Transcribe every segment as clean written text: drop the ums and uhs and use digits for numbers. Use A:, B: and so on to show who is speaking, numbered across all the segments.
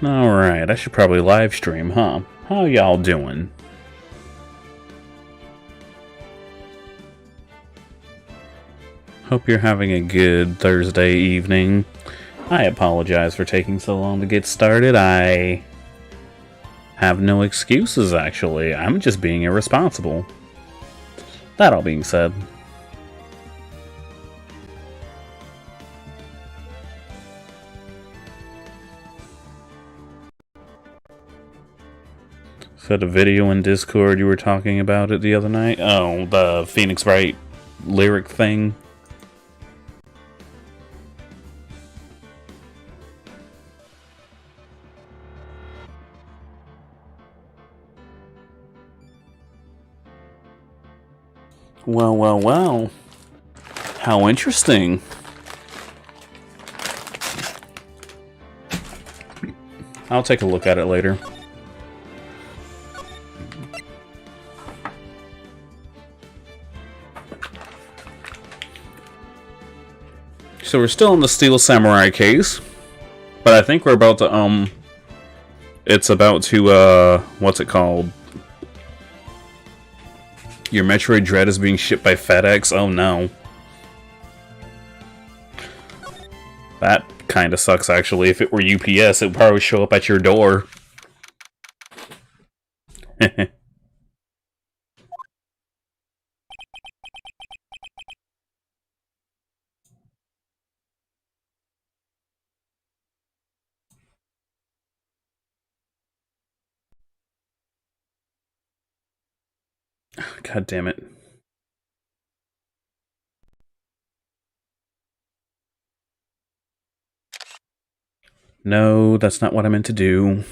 A: Alright, I should probably live stream, huh? How y'all doing? Hope you're having a good Thursday evening. I apologize for taking so long to get started. I have no excuses, actually. I'm just being irresponsible. That all being said. Is that a video in Discord you were talking about it the other night? Oh, the Phoenix Wright lyric thing? Well. How interesting. I'll take a look at it later. So we're still in the Steel Samurai case, but I think we're about to, it's about to, what's it called? Your Metroid Dread is being shipped by FedEx? Oh no. That kinda sucks, actually. If it were UPS, it would probably show up at your door. God damn it. No, that's not what I meant to do.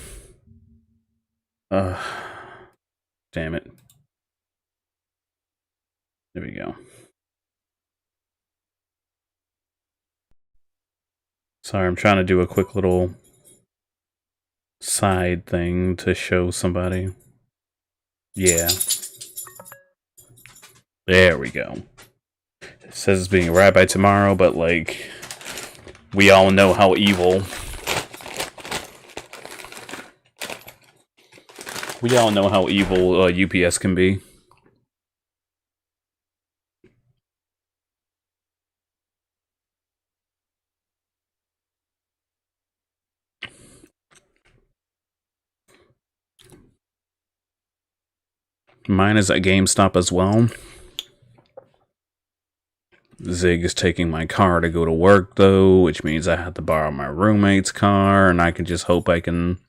A: Damn it. There we go. Sorry, I'm trying to do a quick little side thing to show somebody. Yeah. There we go. It says it's being arrived by tomorrow, but like, we all know how evil. We all know how evil UPS can be. Mine is at GameStop as well. Zig is taking my car to go to work, though, which means I have to borrow my roommate's car, and I can just hope I can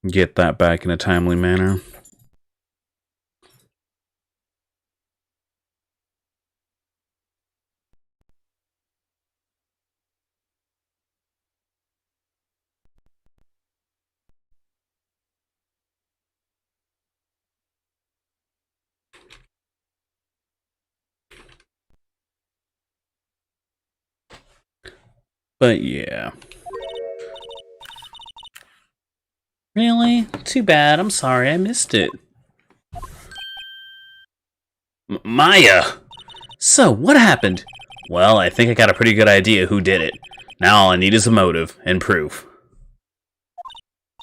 A: get that back in a timely manner. But yeah. Really? Too bad. I'm sorry I missed it. Maya! So, what happened? Well, I think I got a pretty good idea who did it. Now all I need is a motive and proof.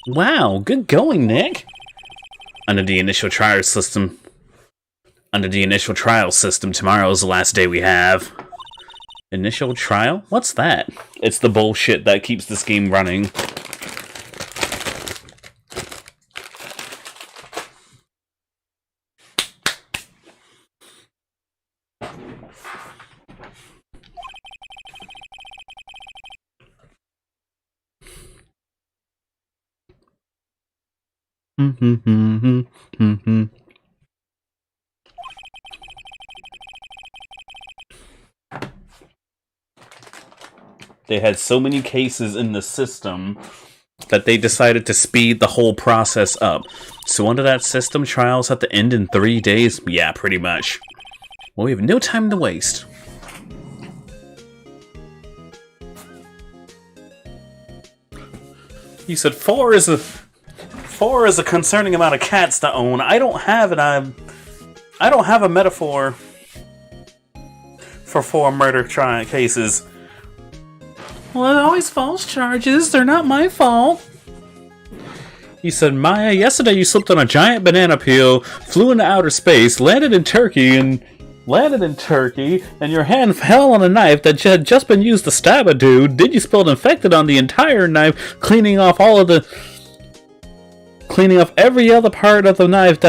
A: Wow, good going, Nick! Under the initial trial system, tomorrow is the last day we have. Initial trial? What's that? It's the bullshit that keeps this game running. They had so many cases in the system that they decided to speed the whole process up. So under that system, trials have to end in 3 days? Yeah, pretty much. Well, we have no time to waste. You said 4 is a concerning amount of cats to own. I don't have a metaphor for 4 murder cases. Well, they're always false charges. They're not my fault. He said, Maya, yesterday you slipped on a giant banana peel, flew into outer space, landed in Turkey, and your hand fell on a knife that had just been used to stab a dude. Then you spilled infected on the entire knife, cleaning off every other part of the knife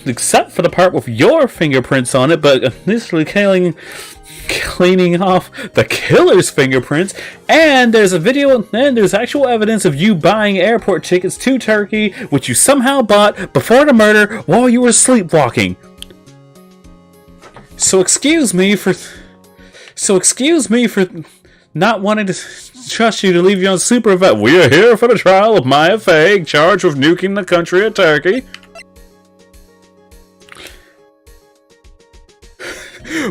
A: except for the part with your fingerprints on it, but initially cleaning off the killer's fingerprints. And there's a video, and there's actual evidence of you buying airport tickets to Turkey, which you somehow bought before the murder while you were sleepwalking. So excuse me for not wanting to trust you to leave you on supervised. We are here for the trial of Maya Fey, charged with nuking the country of Turkey.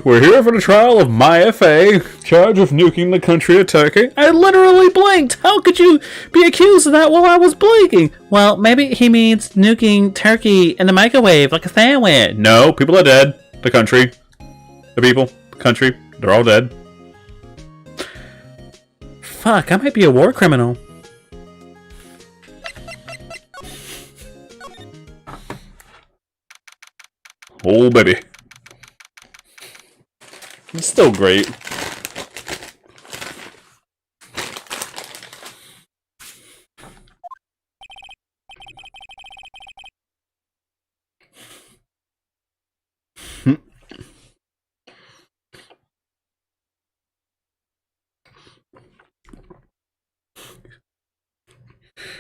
A: We're here for the trial of Maya Fey, charged with nuking the country of Turkey. I literally blinked! How could you be accused of that while I was blinking? Well, maybe he means nuking Turkey in the microwave like a sandwich. No, people are dead. The country. The people. The country. They're all dead. Fuck, I might be a war criminal. Oh, baby. It's still great.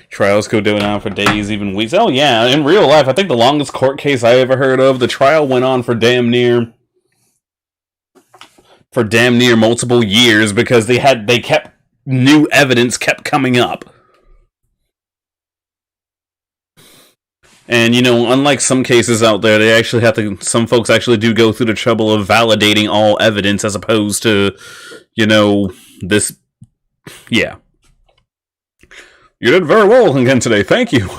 A: Trials go on for days, even weeks. Oh yeah, in real life, I think the longest court case I ever heard of, the trial went on for damn near multiple years because new evidence kept coming up. And, unlike some cases out there, some folks actually do go through the trouble of validating all evidence as opposed to, this, yeah. You did very well again today, thank you.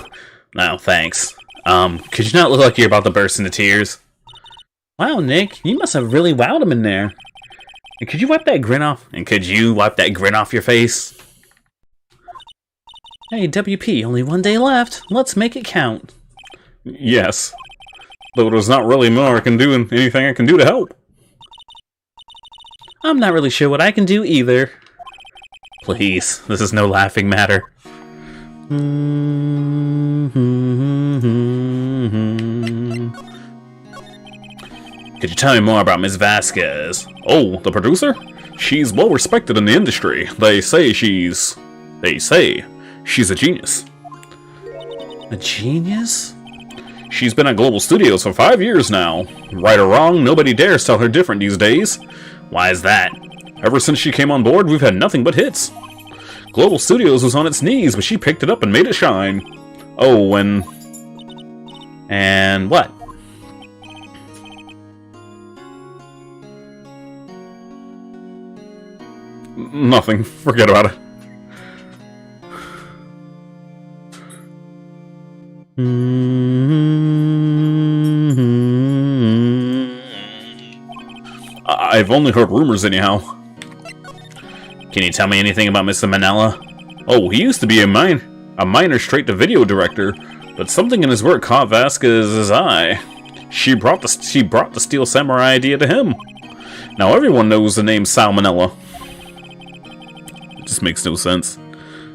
A: No, thanks. Could you not look like you're about to burst into tears? Wow, Nick, you must have really wowed him in there. And could you wipe that grin off? And could you wipe that grin off your face? Hey, WP, only one day left. Let's make it count. Yes. Though there's not really more anything I can do to help. I'm not really sure what I can do either. Please, this is no laughing matter. Could you tell me more about Ms. Vasquez? Oh, the producer? She's well respected in the industry. They say she's a genius. A genius? She's been at Global Studios for 5 years now. Right or wrong, nobody dares tell her different these days. Why is that? Ever since she came on board, we've had nothing but hits. Global Studios was on its knees, but she picked it up and made it shine. Oh, and what? Nothing. Forget about it. I've only heard rumors anyhow. Can you tell me anything about Mr. Manella? Oh, he used to be a minor straight-to-video director, but something in his work caught Vasquez's eye. She brought the Steel Samurai idea to him. Now everyone knows the name Salmonella. It just makes no sense.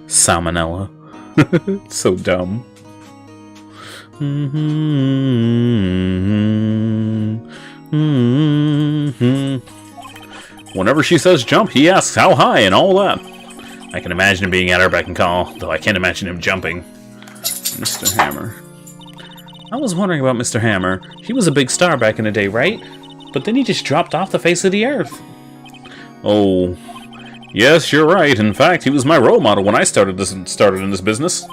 A: Salmonella. It's so dumb. Whenever she says jump, he asks how high and all that. I can imagine him being at her beck and call, though I can't imagine him jumping. Mr. Hammer. I was wondering about Mr. Hammer. He was a big star back in the day, right? But then he just dropped off the face of the earth. Oh, yes, you're right. In fact, he was my role model when I started in this business.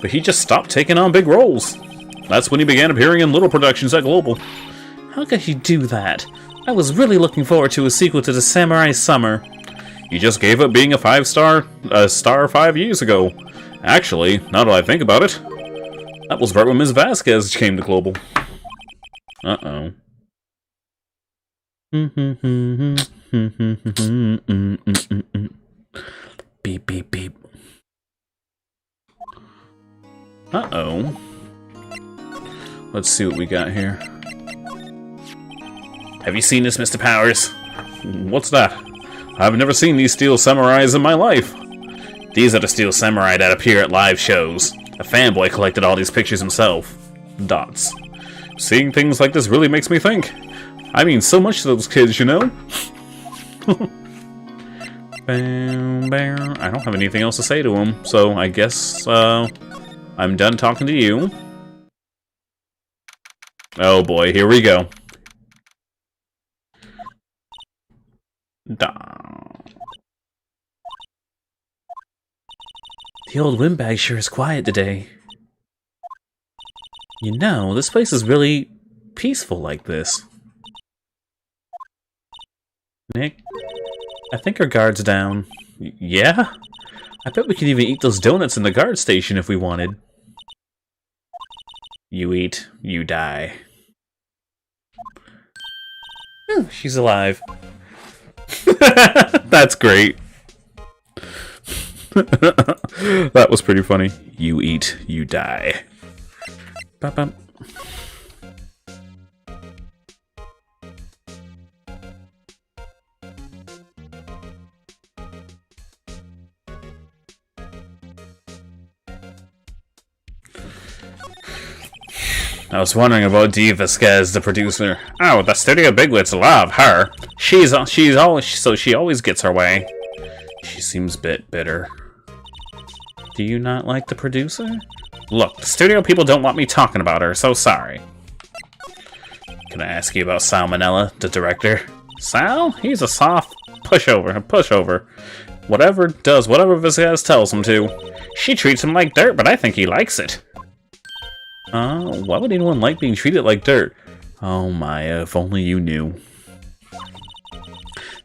A: But he just stopped taking on big roles. That's when he began appearing in little productions at Global. How could he do that? I was really looking forward to a sequel to the Samurai Summer. He just gave up being a star 5 years ago. Actually, now that I think about it, that was right when Ms. Vasquez came to Global. Uh-oh. beep, beep, beep. Uh-oh. Let's see what we got here. Have you seen this, Mr. Powers? What's that? I've never seen these steel samurais in my life. These are the steel samurai that appear at live shows. A fanboy collected all these pictures himself. Dots. Seeing things like this really makes me think. I mean so much to those kids, you know? I don't have anything else to say to him, so I guess, I'm done talking to you. Oh boy, here we go. The old windbag sure is quiet today. You know, this place is really peaceful like this. Nick, I think our guard's down. Yeah? I bet we could even eat those donuts in the guard station if we wanted. You eat, you die. Ooh, she's alive. That's great. That was pretty funny. You eat, you die. Ba-bum. I was wondering about Dee Vasquez, the producer. Oh, the studio bigwigs love her. She always gets her way. She seems a bit bitter. Do you not like the producer? Look, the studio people don't want me talking about her, so sorry. Can I ask you about Salmonella, the director? Sal? He's a soft pushover. Whatever Vasquez tells him to. She treats him like dirt, but I think he likes it. Why would anyone like being treated like dirt? Oh Maya, if only you knew.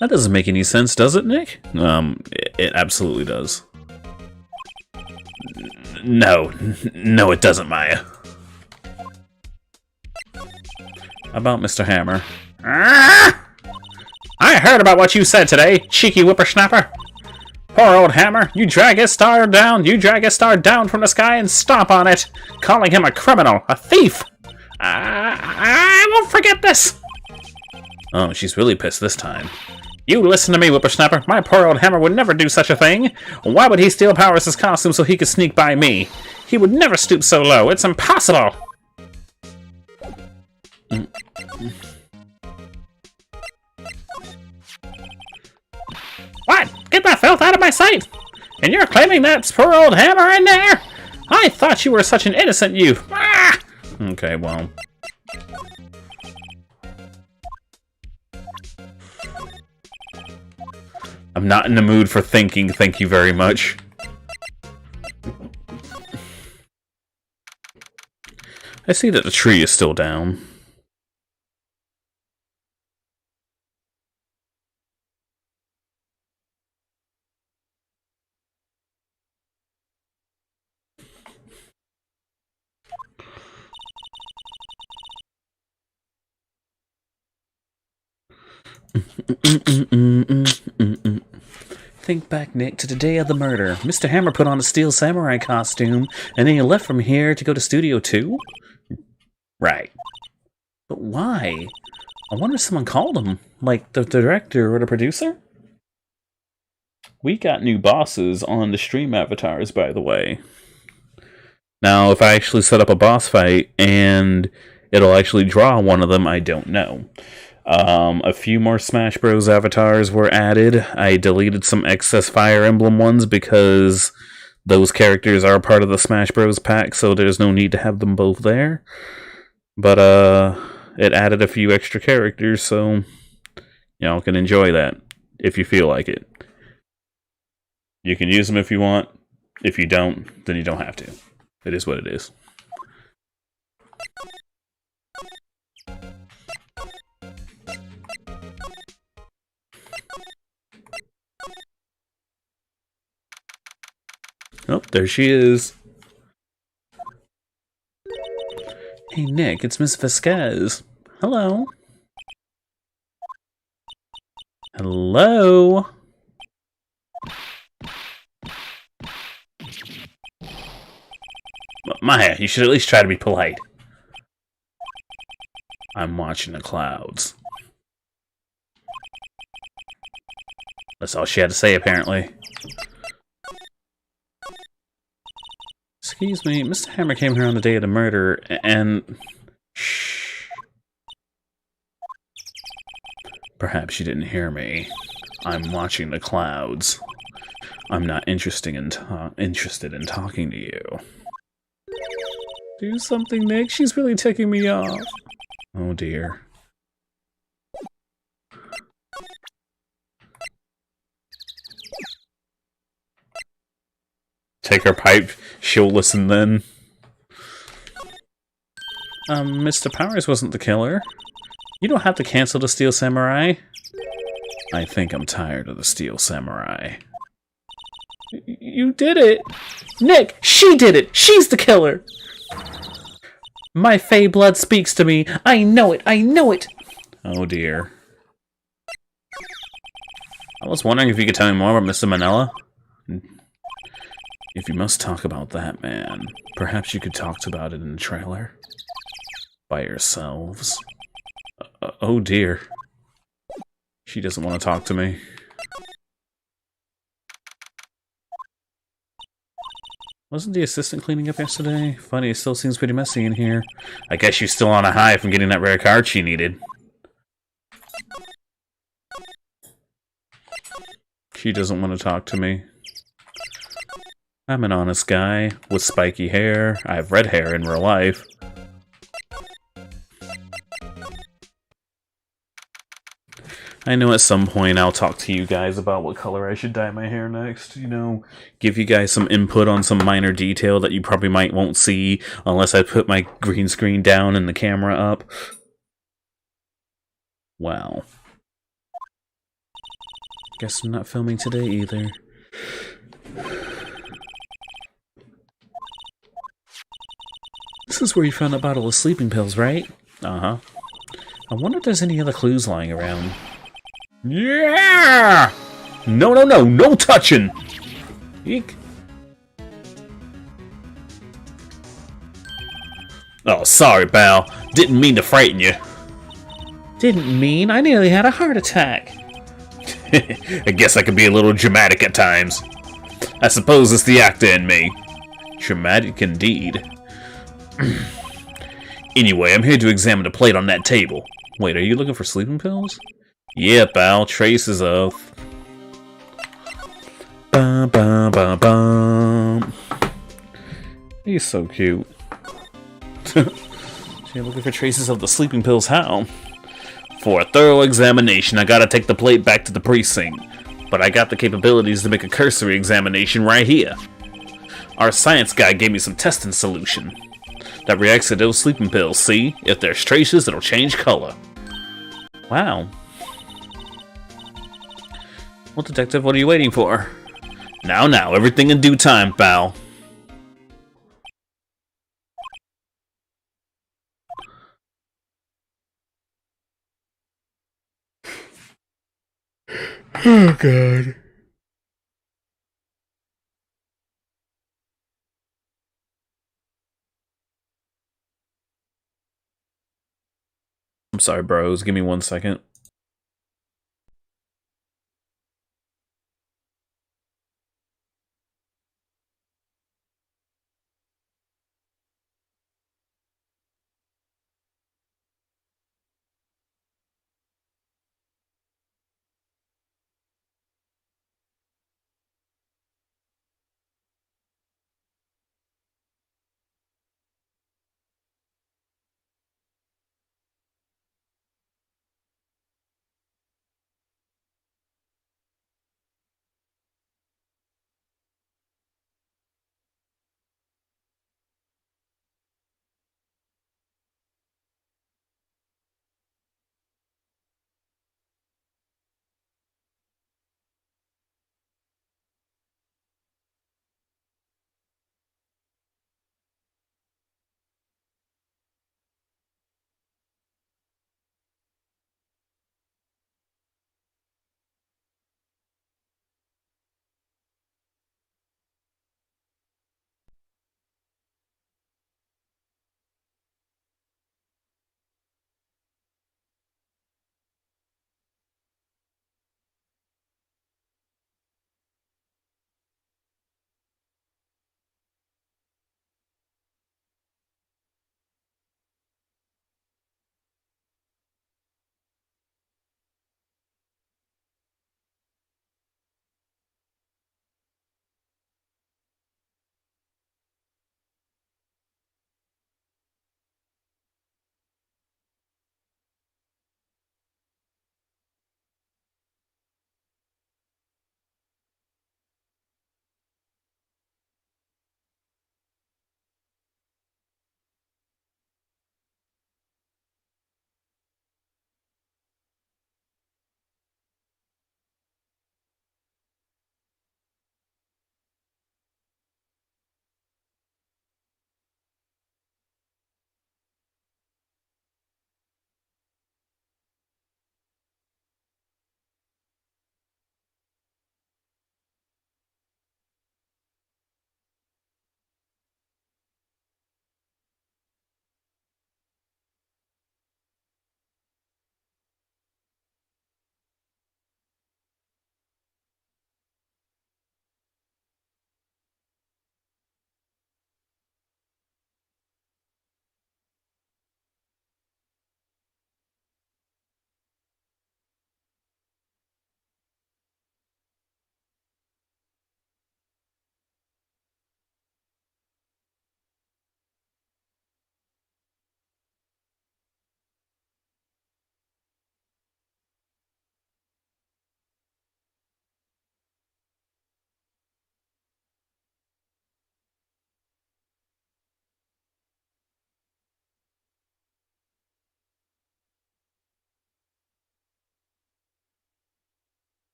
A: That doesn't make any sense, does it, Nick? It absolutely does. No, it doesn't, Maya. About Mr. Hammer. I heard about what you said today, cheeky whippersnapper. Poor old Hammer, you drag his star down from the sky and stomp on it, calling him a criminal, a thief. I won't forget this. Oh, she's really pissed this time. You listen to me, whippersnapper. My poor old Hammer would never do such a thing. Why would he steal Powers' costume so he could sneak by me? He would never stoop so low. It's impossible. What? Get that filth out of my sight! And you're claiming that's poor old Hammer in there? I thought you were such an innocent youth. Ah! Okay, well. I'm not in the mood for thinking, thank you very much. I see that the tree is still down. Think back, Nick, to the day of the murder. Mr. Hammer put on a steel samurai costume, and then he left from here to go to Studio 2? Right. But why? I wonder if someone called him. Like, the director or the producer? We got new bosses on the stream avatars, by the way. Now, if I actually set up a boss fight, and it'll actually draw one of them, I don't know. A few more Smash Bros. Avatars were added. I deleted some excess Fire Emblem ones because those characters are part of the Smash Bros. Pack, so there's no need to have them both there. But, it added a few extra characters, so y'all can enjoy that if you feel like it. You can use them if you want. If you don't, then you don't have to. It is what it is. Oh, there she is. Hey, Nick, it's Miss Vasquez. Hello. Hello. Maya, you should at least try to be polite. I'm watching the clouds. That's all she had to say, apparently. Excuse me, Mr. Hammer came here on the day of the murder, and... Shh. Perhaps you didn't hear me. I'm watching the clouds. I'm not interested in talking to you. Do something, Nick. She's really ticking me off. Oh, dear. Take her pipe. She'll listen then. Mr. Powers wasn't the killer. You don't have to cancel the Steel Samurai. I think I'm tired of the Steel Samurai. You did it! Nick, she did it! She's the killer! My Fey blood speaks to me. I know it! I know it! Oh dear. I was wondering if you could tell me more about Mr. Manila. If you must talk about that man, perhaps you could talk about it in the trailer. By yourselves. Oh dear. She doesn't want to talk to me. Wasn't the assistant cleaning up yesterday? Funny, it still seems pretty messy in here. I guess she's still on a high from getting that rare card she needed. She doesn't want to talk to me. I'm an honest guy with spiky hair. I have red hair in real life. I know at some point I'll talk to you guys about what color I should dye my hair next. You know, give you guys some input on some minor detail that you probably won't see unless I put my green screen down and the camera up. Wow. Guess I'm not filming today either. This is where you found that bottle of sleeping pills, right? Uh-huh. I wonder if there's any other clues lying around. Yeah! No, no, no, no touching! Eek. Oh, sorry, pal. Didn't mean to frighten you. Didn't mean? I nearly had a heart attack. I guess I can be a little dramatic at times. I suppose it's the actor in me. Dramatic indeed. Anyway, I'm here to examine the plate on that table. Wait, are you looking for sleeping pills? Yeah, pal, traces of... Bum, bum, bum, bum. He's so cute. So you're looking for traces of the sleeping pills, how? For a thorough examination, I gotta take the plate back to the precinct. But I got the capabilities to make a cursory examination right here. Our science guy gave me some testing solution that reacts to those sleeping pills, see? If there's traces, it'll change color. Wow. Well, detective, what are you waiting for? Now, everything in due time, pal. Oh, God. I'm sorry, bros. Give me 1 second.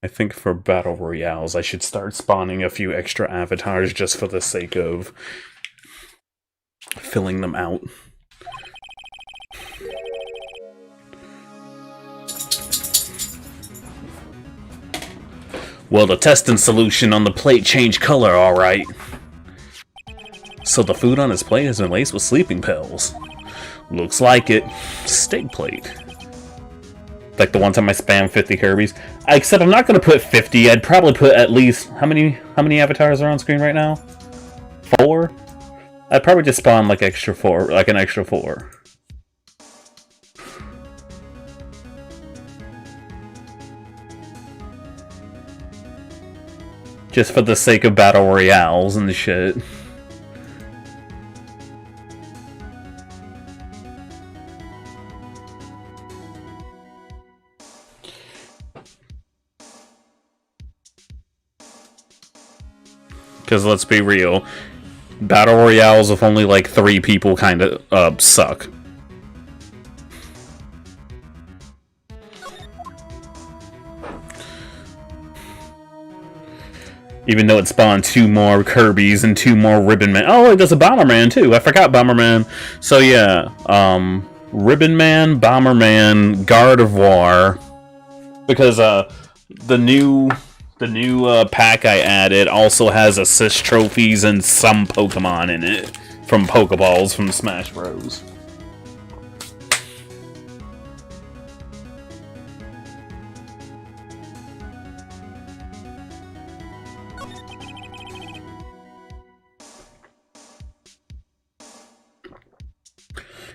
A: I think for Battle Royales, I should start spawning a few extra avatars just for the sake of filling them out. Well, the testing solution on the plate changed color, alright. So the food on his plate has been laced with sleeping pills. Looks like it. Steak plate. Like the one time I spammed 50 Kirby's. Except I'm not going to put 50. I'd probably put at least... How many avatars are on screen right now? 4? I'd probably just spawn like extra 4. Like an extra 4. Just for the sake of Battle Royales and the shit. Because let's be real, Battle Royales with only like 3 people kind of suck. Even though it spawned 2 more Kirby's and 2 more Ribbon Man. Oh, wait, there's a Bomberman too. I forgot Bomberman. So yeah, Ribbon Man, Bomberman, Gardevoir. Because the new pack I added also has assist trophies and some Pokemon in it from Pokeballs from Smash Bros.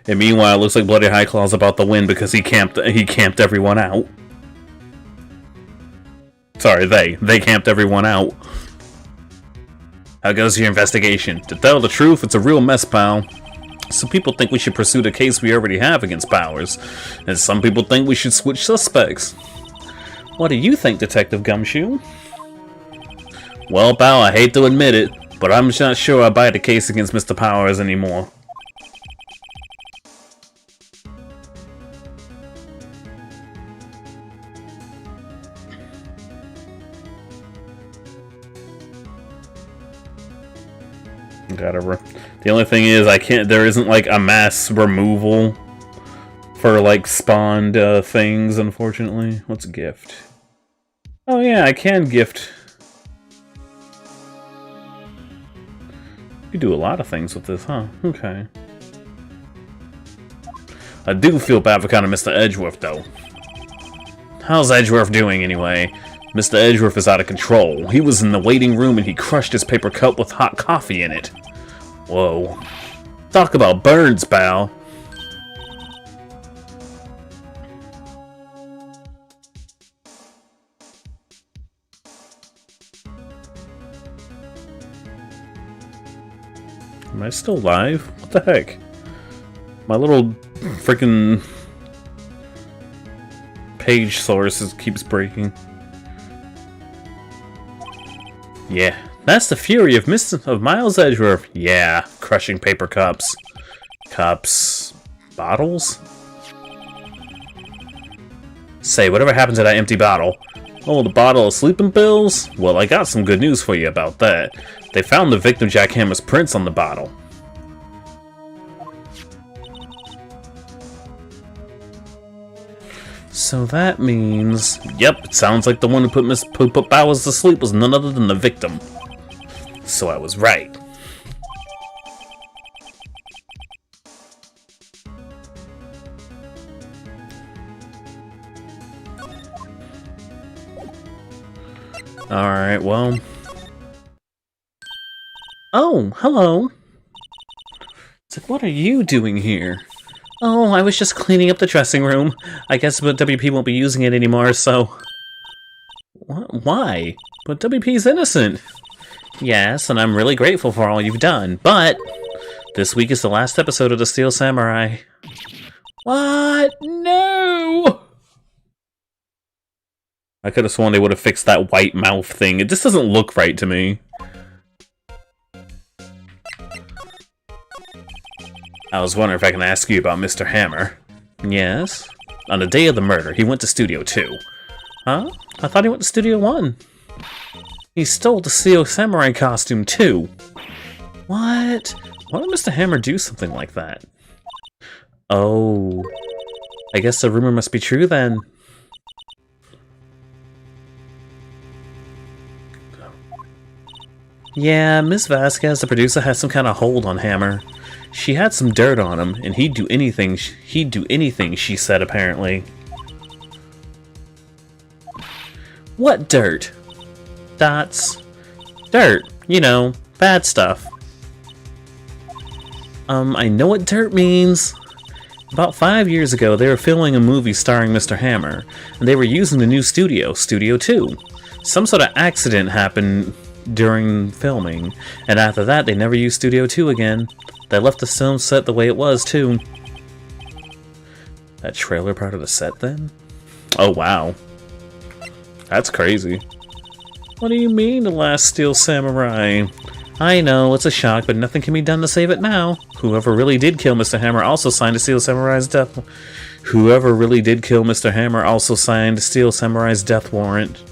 A: And meanwhile, it looks like Bloody High Claw's about to win because he camped everyone out. Sorry, they camped everyone out. How goes your investigation? To tell the truth, it's a real mess, pal. Some people think we should pursue the case we already have against Powers, and some people think we should switch suspects. What do you think, Detective Gumshoe? Well, pal, I hate to admit it, but I'm not sure I buy the case against Mr. Powers anymore. Whatever. The only thing is, there isn't like a mass removal for like spawned things, unfortunately. What's a gift? Oh yeah, I can gift. You do a lot of things with this, huh? Okay. I do feel bad for kind of Mr. Edgeworth, though. How's Edgeworth doing, anyway? Mr. Edgeworth is out of control. He was in the waiting room and he crushed his paper cup with hot coffee in it. Whoa. Talk about burns, pal. Am I still live? What the heck? My little freaking page source keeps breaking. Yeah, that's the fury of Miles Edgeworth. Yeah, crushing paper cups. Cups. Bottles? Say, whatever happened to that empty bottle? Oh, the bottle of sleeping pills? Well, I got some good news for you about that. They found the victim Jackhammer's prints on the bottle. So that means... Yep, it sounds like the one who put Bowers to sleep was none other than the victim. So I was right. Alright, well... Oh, hello! It's like, what are you doing here? Oh, I was just cleaning up the dressing room. I guess but WP won't be using it anymore, so... Why? But WP's innocent! Yes, and I'm really grateful for all you've done, but... This week is the last episode of the Steel Samurai. What? No! I could have sworn they would have fixed that white mouth thing. It just doesn't look right to me. I was wondering if I can ask you about Mr. Hammer. Yes? On the day of the murder, he went to Studio 2. Huh? I thought he went to Studio One. He stole the Steel Samurai costume, too. What? Why would Mr. Hammer do something like that? Oh. I guess the rumor must be true, then. Yeah, Miss Vasquez, the producer, has some kind of hold on Hammer. She had some dirt on him, and he'd do anything, she said, apparently. What dirt? Dots. Dirt. You know, bad stuff. I know what dirt means. About 5 years ago, they were filming a movie starring Mr. Hammer, and they were using the new studio, Studio 2. Some sort of accident happened during filming, and after that, they never used Studio 2 again. They left the film set the way it was, too. That trailer part of the set, then? Oh, wow. That's crazy. What do you mean, The Last Steel Samurai? I know, it's a shock, but nothing can be done to save it now. Whoever really did kill Mr. Hammer also signed a Steel Samurai's death... Whoever really did kill Mr. Hammer also signed Steel Samurai's death warrant.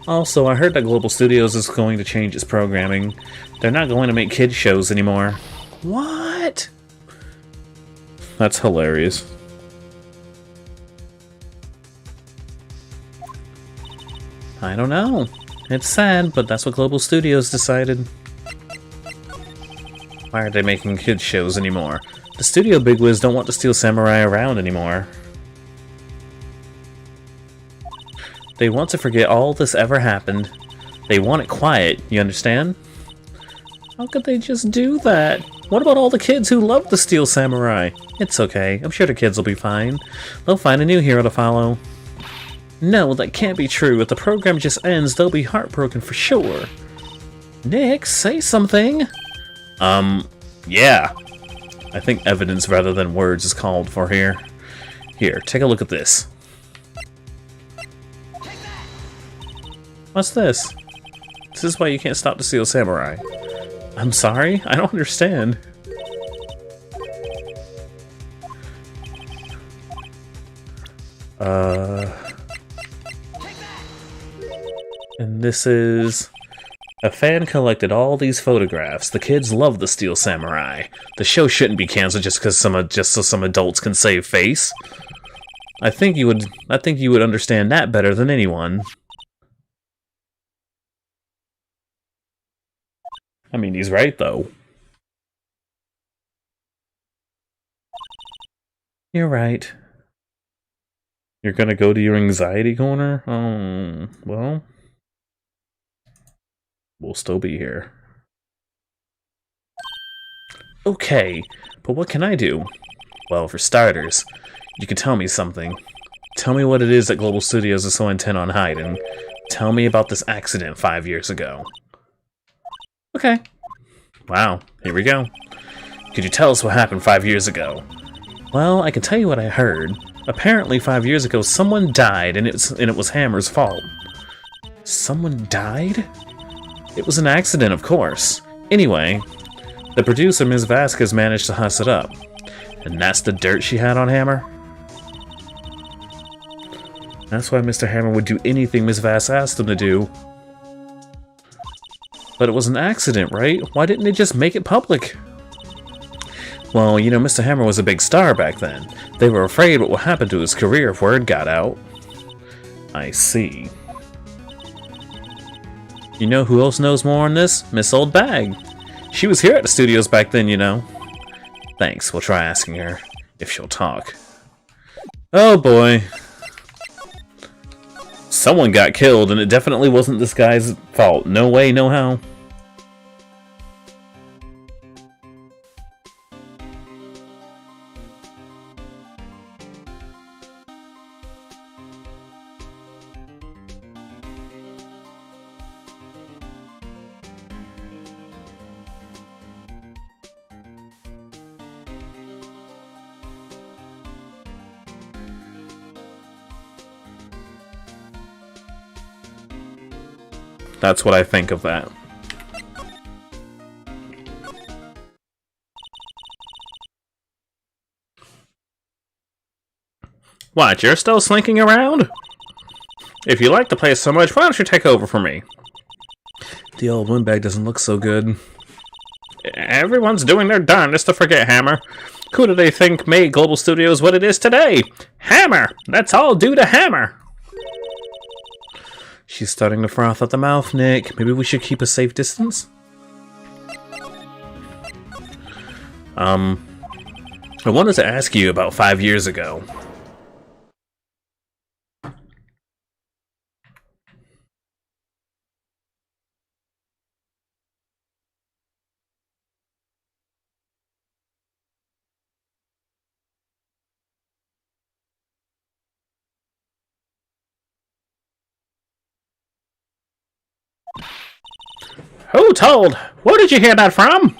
A: Also, I heard that Global Studios is going to change its programming. They're not going to make kids shows anymore. What? That's hilarious. I don't know. It's sad, but that's what Global Studios decided. Why aren't they making kids shows anymore? The studio bigwigs don't want the Steel Samurai around anymore. They want to forget all this ever happened. They want it quiet, you understand? How could they just do that? What about all the kids who love the Steel Samurai? It's okay, I'm sure the kids will be fine. They'll find a new hero to follow. No, that can't be true. If the program just ends, they'll be heartbroken for sure. Nick, say something! Yeah. I think evidence rather than words is called for here. Here, take a look at this. What's this? This is why you can't stop the Steel Samurai. I'm sorry? I don't understand. And this is... A fan collected all these photographs. The kids love the Steel Samurai. The show shouldn't be canceled just so some adults can save face. I think you would understand that better than anyone. I mean, he's right, though. You're right. You're gonna go to your anxiety corner? Oh, well... We'll still be here. Okay, but what can I do? Well, for starters, you can tell me something. Tell me what it is that Global Studios is so intent on hiding. Tell me about this accident 5 years ago. Okay. Wow, here we go. Could you tell us what happened 5 years ago? Well, I can tell you what I heard. Apparently 5 years ago someone died and it was Hammer's fault. Someone died? It was an accident, of course. Anyway, the producer, Ms. Vasquez, managed to huss it up. And that's the dirt she had on Hammer? That's why Mr. Hammer would do anything Ms. Vass asked him to do. But it was an accident, right? Why didn't they just make it public? Well, you know, Mr. Hammer was a big star back then. They were afraid what would happen to his career if word got out. I see. You know who else knows more on this? Miss Old Bag. She was here at the studios back then, you know. Thanks, we'll try asking her, if she'll talk. Oh boy. Someone got killed, and it definitely wasn't this guy's fault. No way, no how. That's what I think of that. What, you're still slinking around? If you like the place so much, why don't you take over for me? The old windbag doesn't look so good. Everyone's doing their darndest to forget Hammer. Who do they think made Global Studios what it is today? Hammer! That's all due to Hammer! She's starting to froth at the mouth, Nick. Maybe we should keep a safe distance? I wanted to ask you about 5 years ago. Who told? Where did you hear that from?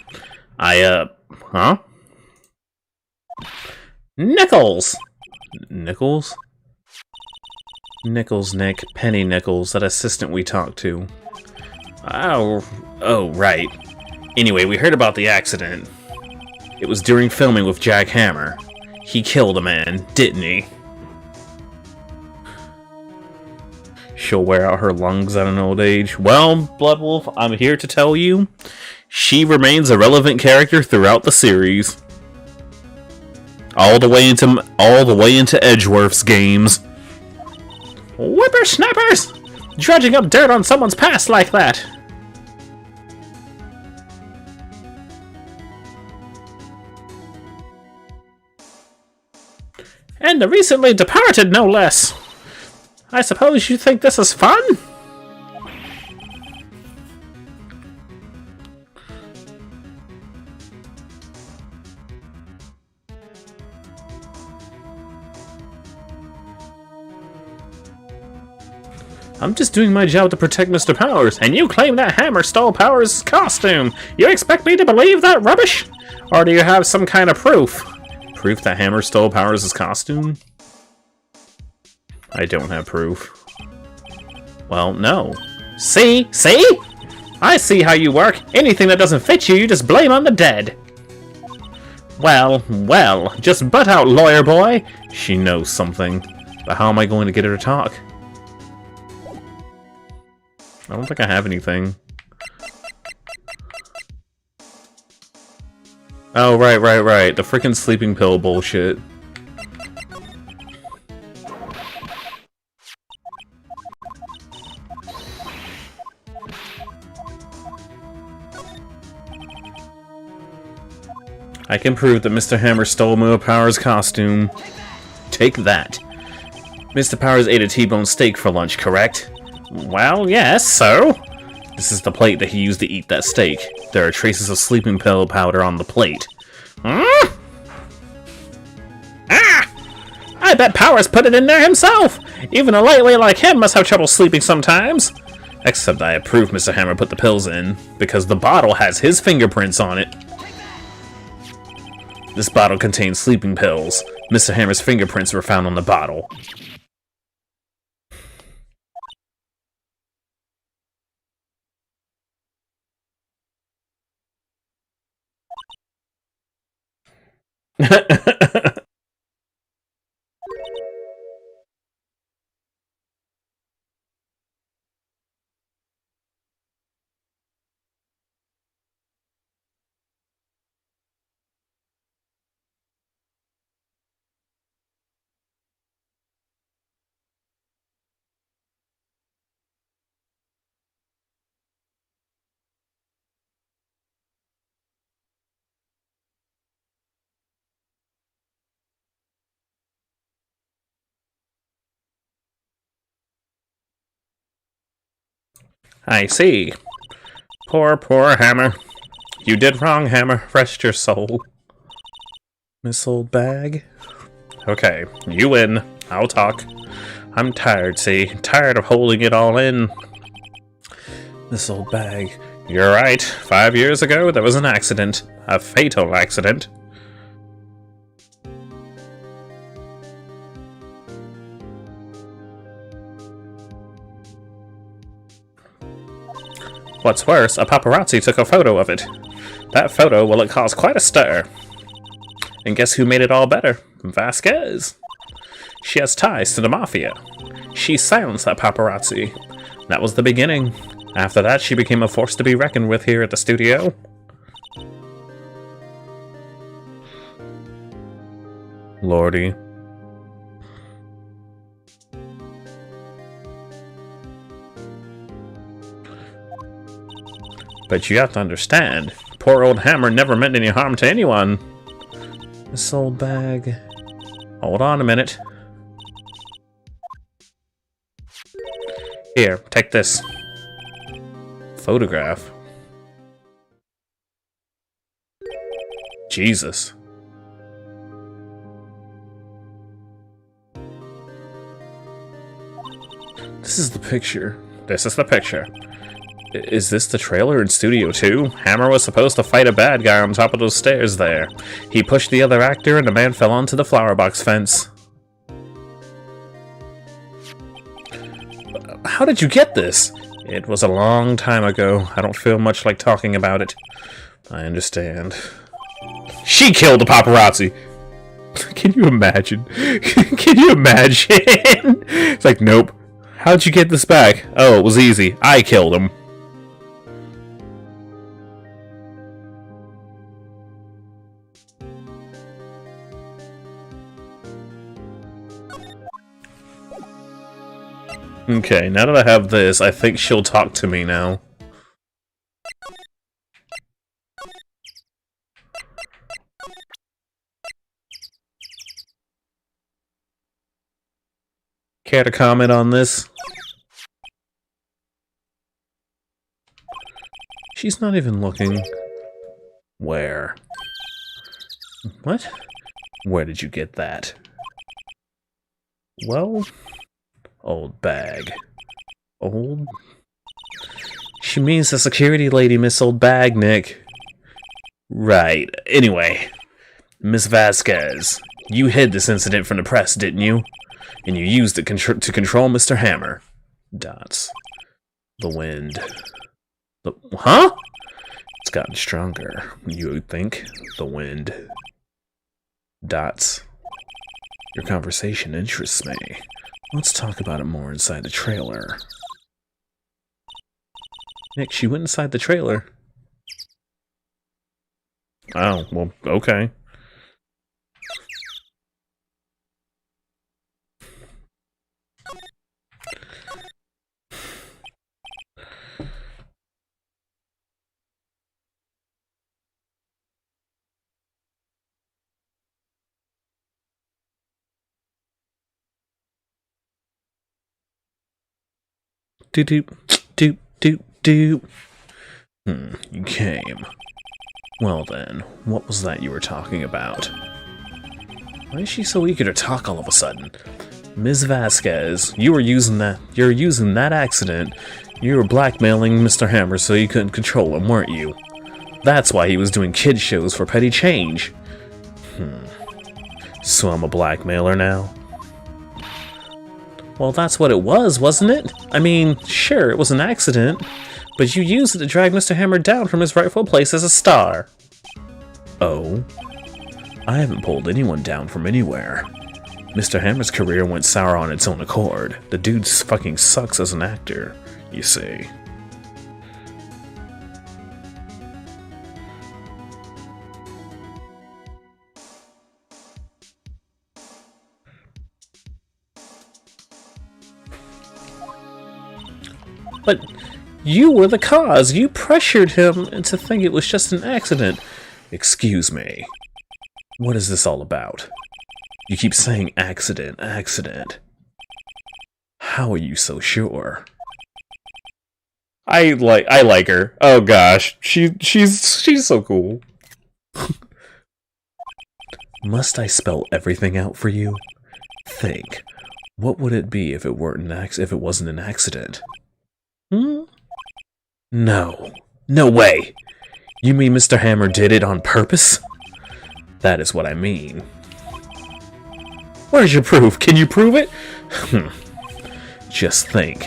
A: Huh? Nichols! Nichols? Nichols, Nick. Penny Nichols, that assistant we talked to. Oh, right. Anyway, we heard about the accident. It was during filming with Jack Hammer. He killed a man, didn't he? She'll wear out her lungs at an old age. Well, Bloodwolf, I'm here to tell you, she remains a relevant character throughout the series. All the way into Edgeworth's games. Whippersnappers! Dredging up dirt on someone's past like that! And the recently departed, no less! I suppose you think this is fun? I'm just doing my job to protect Mr. Powers, and you claim that Hammer stole Powers' costume! You expect me to believe that rubbish? Or do you have some kind of proof? Proof that Hammer stole Powers' costume? I don't have proof. Well, no. See? See? I see how you work. Anything that doesn't fit you, you just blame on the dead. Well, well, just butt out, lawyer boy. She knows something. But how am I going to get her to talk? I don't think I have anything. Oh, right. The frickin' sleeping pill bullshit. I can prove that Mr. Hammer stole Mr. Powers' costume. Take that. Mr. Powers ate a T-bone steak for lunch, correct? Well, yes, so? This is the plate that he used to eat that steak. There are traces of sleeping pill powder on the plate. Hmm? Ah! I bet Powers put it in there himself! Even a lightweight like him must have trouble sleeping sometimes. Except I approve Mr. Hammer put the pills in, because the bottle has his fingerprints on it. This bottle contains sleeping pills. Mr. Hammer's fingerprints were found on the bottle. I see. Poor Hammer. You did wrong, Hammer. Rest your soul. Miss Old Bag? Okay, you win. I'll talk. I'm tired, see? Tired of holding it all in. Miss Old Bag. You're right. 5 years ago, there was an accident. A fatal accident. What's worse, a paparazzi took a photo of it. That photo, well, it caused quite a stir. And guess who made it all better? Vasquez. She has ties to the Mafia. She silenced that paparazzi. That was the beginning. After that, she became a force to be reckoned with here at the studio. Lordy. But you have to understand, poor old Hammer never meant any harm to anyone. This old bag... Hold on a minute. Here, take this. Photograph. Jesus. This is the picture. This is the picture. Is this the trailer in Studio 2? Hammer was supposed to fight a bad guy on top of those stairs there. He pushed the other actor and the man fell onto the flower box fence. How did you get this? It was a long time ago. I don't feel much like talking about it. I understand. She killed the paparazzi! Can you imagine? Can you imagine? It's like, nope. How'd you get this back? Oh, it was easy. I killed him. Okay, now that I have this, I think she'll talk to me now. Care to comment on this? She's not even looking. Where? What? Where did you get that? Well... Old bag. Old? She means the security lady, Miss Old Bag, Nick. Right. Anyway. Miss Vasquez, you hid this incident from the press, didn't you? And you used it to control Mr. Hammer. Dots. The wind. Huh? It's gotten stronger, you would think. The wind. Dots. Your conversation interests me. Let's talk about it more inside the trailer. Nick, she went inside the trailer. Oh, well, okay. Do. You came. Well then, what was that you were talking about? Why is she so eager to talk all of a sudden? Ms. Vasquez, you're using that accident. You were blackmailing Mr. Hammer so you couldn't control him, weren't you? That's why he was doing kid shows for petty change. So I'm a blackmailer now? Well, that's what it was, wasn't it? I mean, sure, it was an accident, but you used it to drag Mr. Hammer down from his rightful place as a star. Oh? I haven't pulled anyone down from anywhere. Mr. Hammer's career went sour on its own accord. The dude fucking sucks as an actor, you see. But you were the cause. You pressured him into thinking it was just an accident. Excuse me. What is this all about? You keep saying accident, accident. How are you so sure? I like her. Oh gosh, she's so cool. Must I spell everything out for you? Think. What would it be if it wasn't an accident? No. No way! You mean Mr. Hammer did it on purpose? That is what I mean. Where's your proof? Can you prove it? Just think.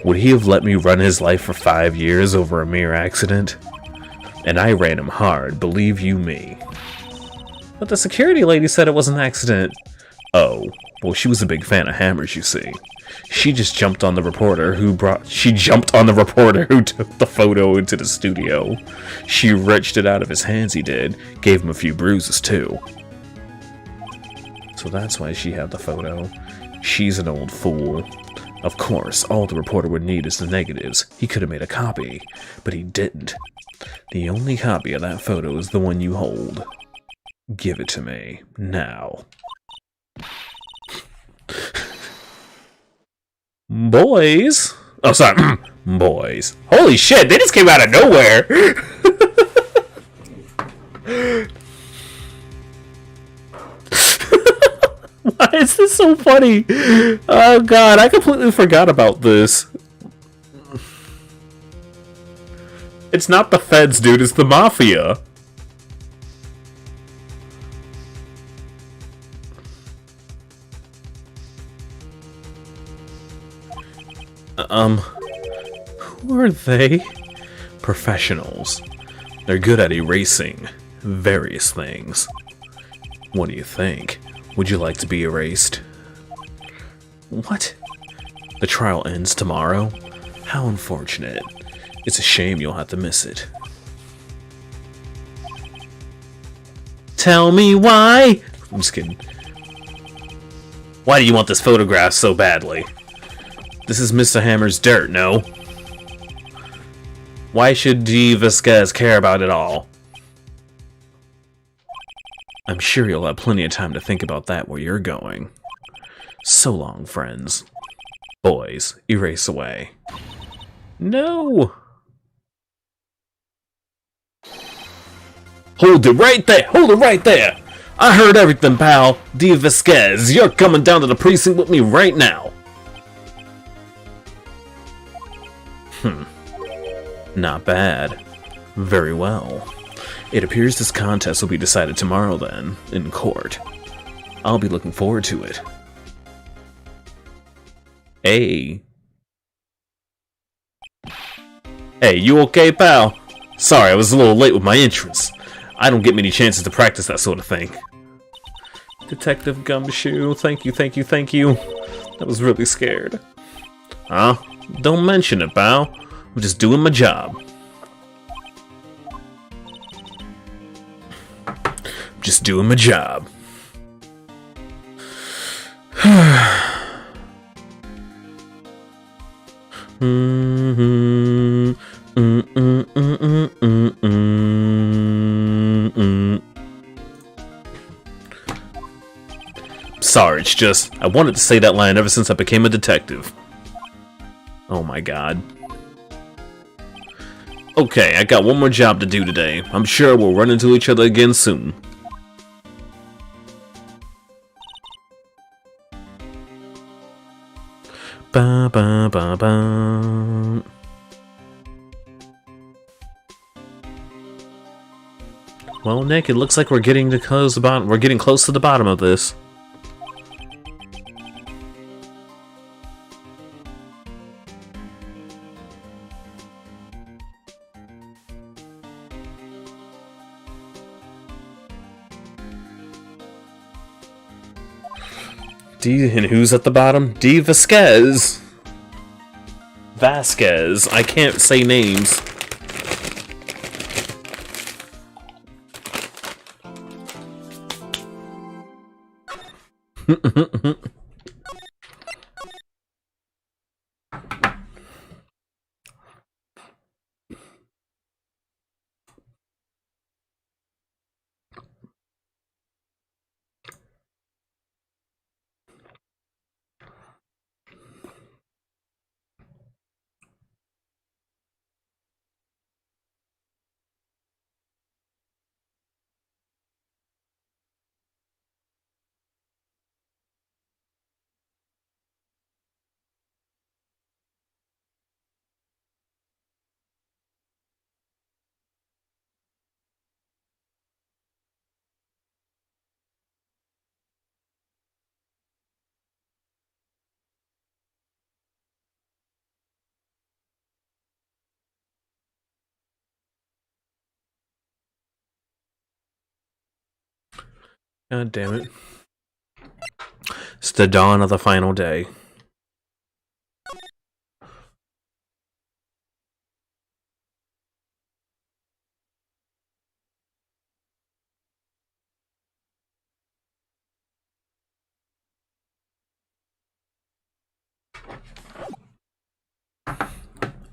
A: Would he have let me run his life for 5 years over a mere accident? And I ran him hard, believe you me. But the security lady said it was an accident. Oh, well, she was a big fan of hammers, you see. She jumped on the reporter who took the photo into the studio. She wrenched it out of his hands, he did. Gave him a few bruises, too. So that's why she had the photo. She's an old fool. Of course, all the reporter would need is the negatives. He could have made a copy, but he didn't. The only copy of that photo is the one you hold. Give it to me, now. Boys. Oh, sorry. Boys. Holy shit, they just came out of nowhere. Why is this so funny? Oh god, I completely forgot about this. It's not the feds, dude, it's the mafia. Who are they? Professionals. They're good at erasing various things. What do you think? Would you like to be erased? What? The trial ends tomorrow? How unfortunate. It's a shame you'll have to miss it. Tell me why? I'm just kidding. Why do you want this photograph so badly? This is Mr. Hammer's dirt, no? Why should D. Vasquez care about it all? I'm sure you'll have plenty of time to think about that where you're going. So long, friends. Boys, erase away. No! Hold it right there! Hold it right there! I heard everything, pal. D. Vasquez, you're coming down to the precinct with me right now. Not bad. Very well. It appears this contest will be decided tomorrow then, in court. I'll be looking forward to it. Hey. Hey, you okay, pal? Sorry, I was a little late with my entrance. I don't get many chances to practice that sort of thing. Detective Gumshoe, thank you, thank you, thank you. I was really scared. Huh? Don't mention it, pal. I'm just doing my job. Just doing my job. Sorry, it's just, I wanted to say that line ever since I became a detective. Oh my god. Okay, I got one more job to do today. I'm sure we'll run into each other again soon. Ba ba ba ba. Well, Nick, it looks like we're getting to close the bottom. We're getting close to the bottom of this. And who's at the bottom? D. Vasquez. Vasquez. I can't say names. God damn it. It's the dawn of the final day.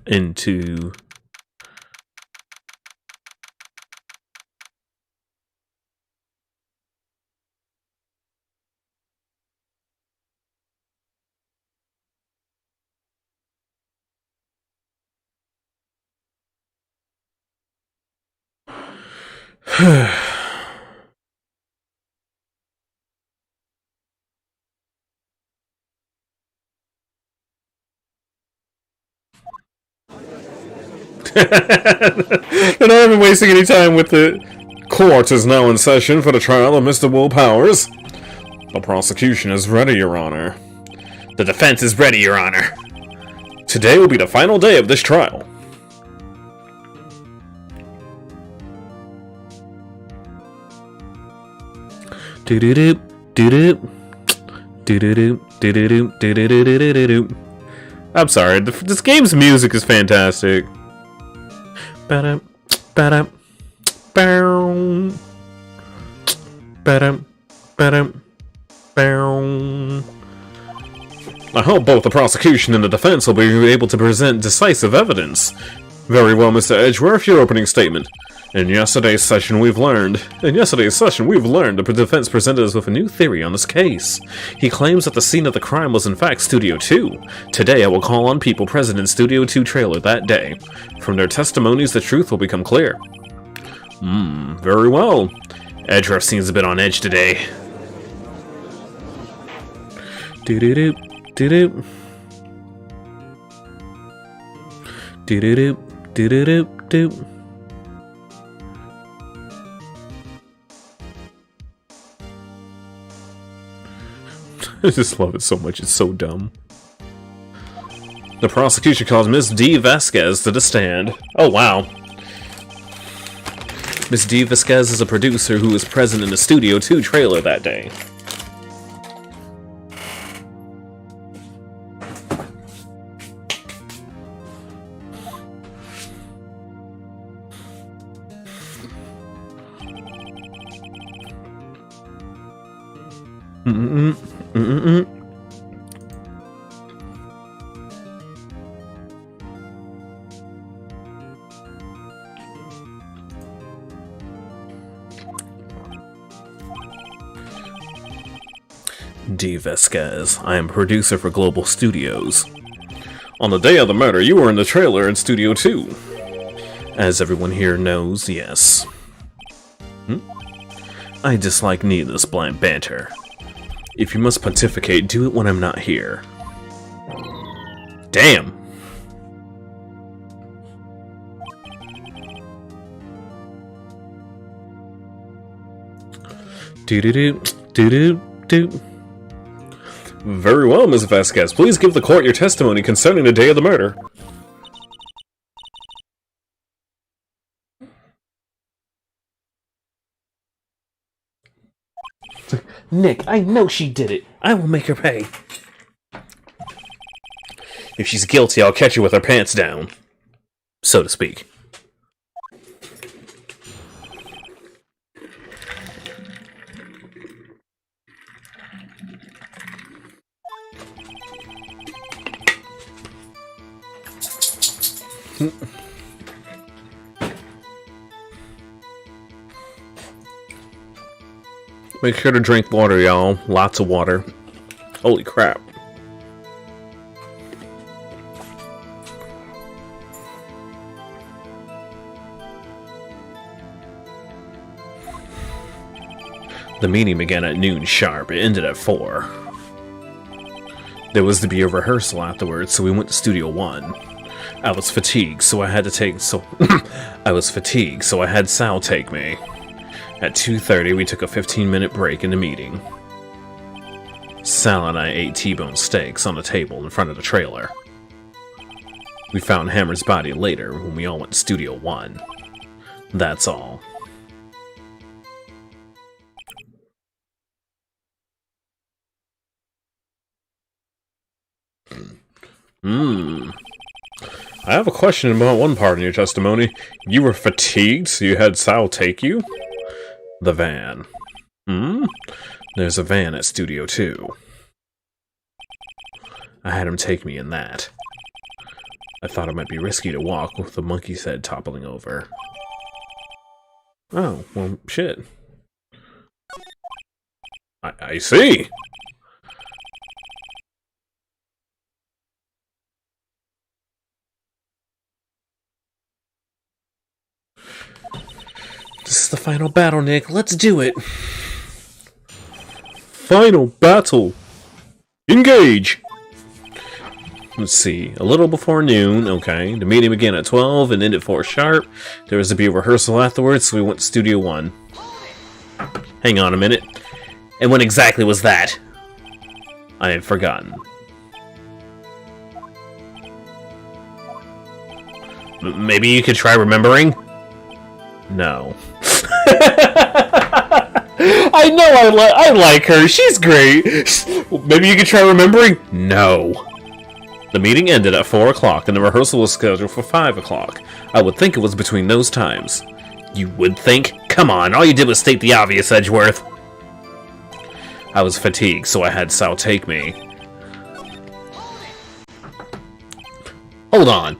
A: Into and I haven't wasting any time with the court is now in session for the trial of Mr. Will Powers. The prosecution is ready, Your Honor. The defense is ready, Your Honor. Today will be the final day of this trial. Do-do-do, do-do, do-do-do, do-do-do, do-do-do-do-do-do. I'm sorry, this game's music is fantastic. Ba-dum, ba-dum, ba-dum, ba-dum, ba-dum, ba-dum. I hope both the prosecution and the defense will be able to present decisive evidence. Very well, Mr. Edgeworth, your opening statement. In yesterday's session, we've learned the defense presented us with a new theory on this case. He claims that the scene of the crime was in fact Studio 2. Today, I will call on people present in Studio 2 trailer that day. From their testimonies, the truth will become clear. Very well. Edgeworth seems a bit on edge today. Do-do-do, do-do. Do-do-do, do-do-do, do. I just love it so much, it's so dumb. The prosecution calls Miss D. Vasquez to the stand. Oh, wow. Miss D. Vasquez is a producer who was present in the Studio 2 trailer that day. D. Vasquez. I am producer for Global Studios. On the day of the murder, you were in the trailer in Studio 2. As everyone here knows, yes. I dislike needless blind banter. If you must pontificate, do it when I'm not here. Damn! Do-do-do, do-do-do. Very well, Ms. Vasquez. Please give the court your testimony concerning the day of the murder. Nick, I know she did it. I will make her pay. If she's guilty, I'll catch her with her pants down. So to speak. Make sure to drink water, y'all. Lots of water. Holy crap. The meeting began at noon sharp. It ended at 4. There was to be a rehearsal afterwards, so we went to Studio 1. I was fatigued, so I had Sal take me. At 2:30, we took a 15-minute break in the meeting. Sal and I ate T-bone steaks on a table in front of the trailer. We found Hammer's body later when we all went to Studio 1. That's all.
B: I have a question about one part in your testimony. You were fatigued, so you had Sal take you? The van. There's a van at Studio 2. I had him take me in that. I thought it might be risky to walk with the monkey's head toppling over. Oh, well, shit. I see!
A: This is the final battle, Nick. Let's do it!
B: Final battle! Engage! Let's see. A little before noon, okay. The meeting began at 12 and ended at 4 sharp. There was to be a rehearsal afterwards, so we went to Studio 1. Hang on a minute. And when exactly was that? I had forgotten. Maybe you could try remembering? No. I know I like her. She's great. Maybe you could try remembering? No. The meeting ended at 4 o'clock and the rehearsal was scheduled for 5 o'clock. I would think it was between those times. You would think? Come on, all you did was state the obvious, Edgeworth. I was fatigued, so I had Sal take me. Hold on.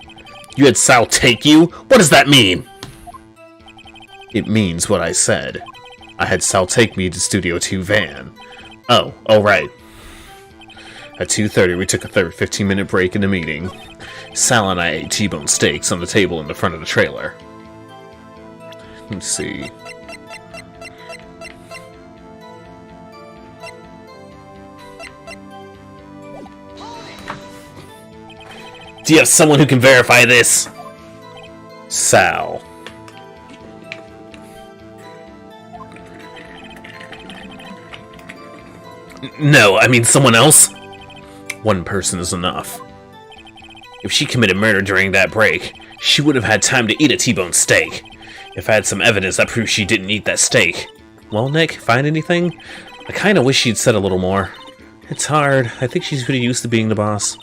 B: You had Sal take you? What does that mean? It means what I said. I had Sal take me to Studio 2 van. Oh, right. At 2:30, we took a third 15-minute break in the meeting. Sal and I ate T-bone steaks on the table in the front of the trailer. Let's see. Do you have someone who can verify this? Sal. No, I mean someone else. One person is enough. If she committed murder during that break, she would have had time to eat a T-bone steak. If I had some evidence that proves she didn't eat that steak. Well, Nick, find anything? I kinda wish she'd said a little more. It's hard. I think she's pretty used to being the boss.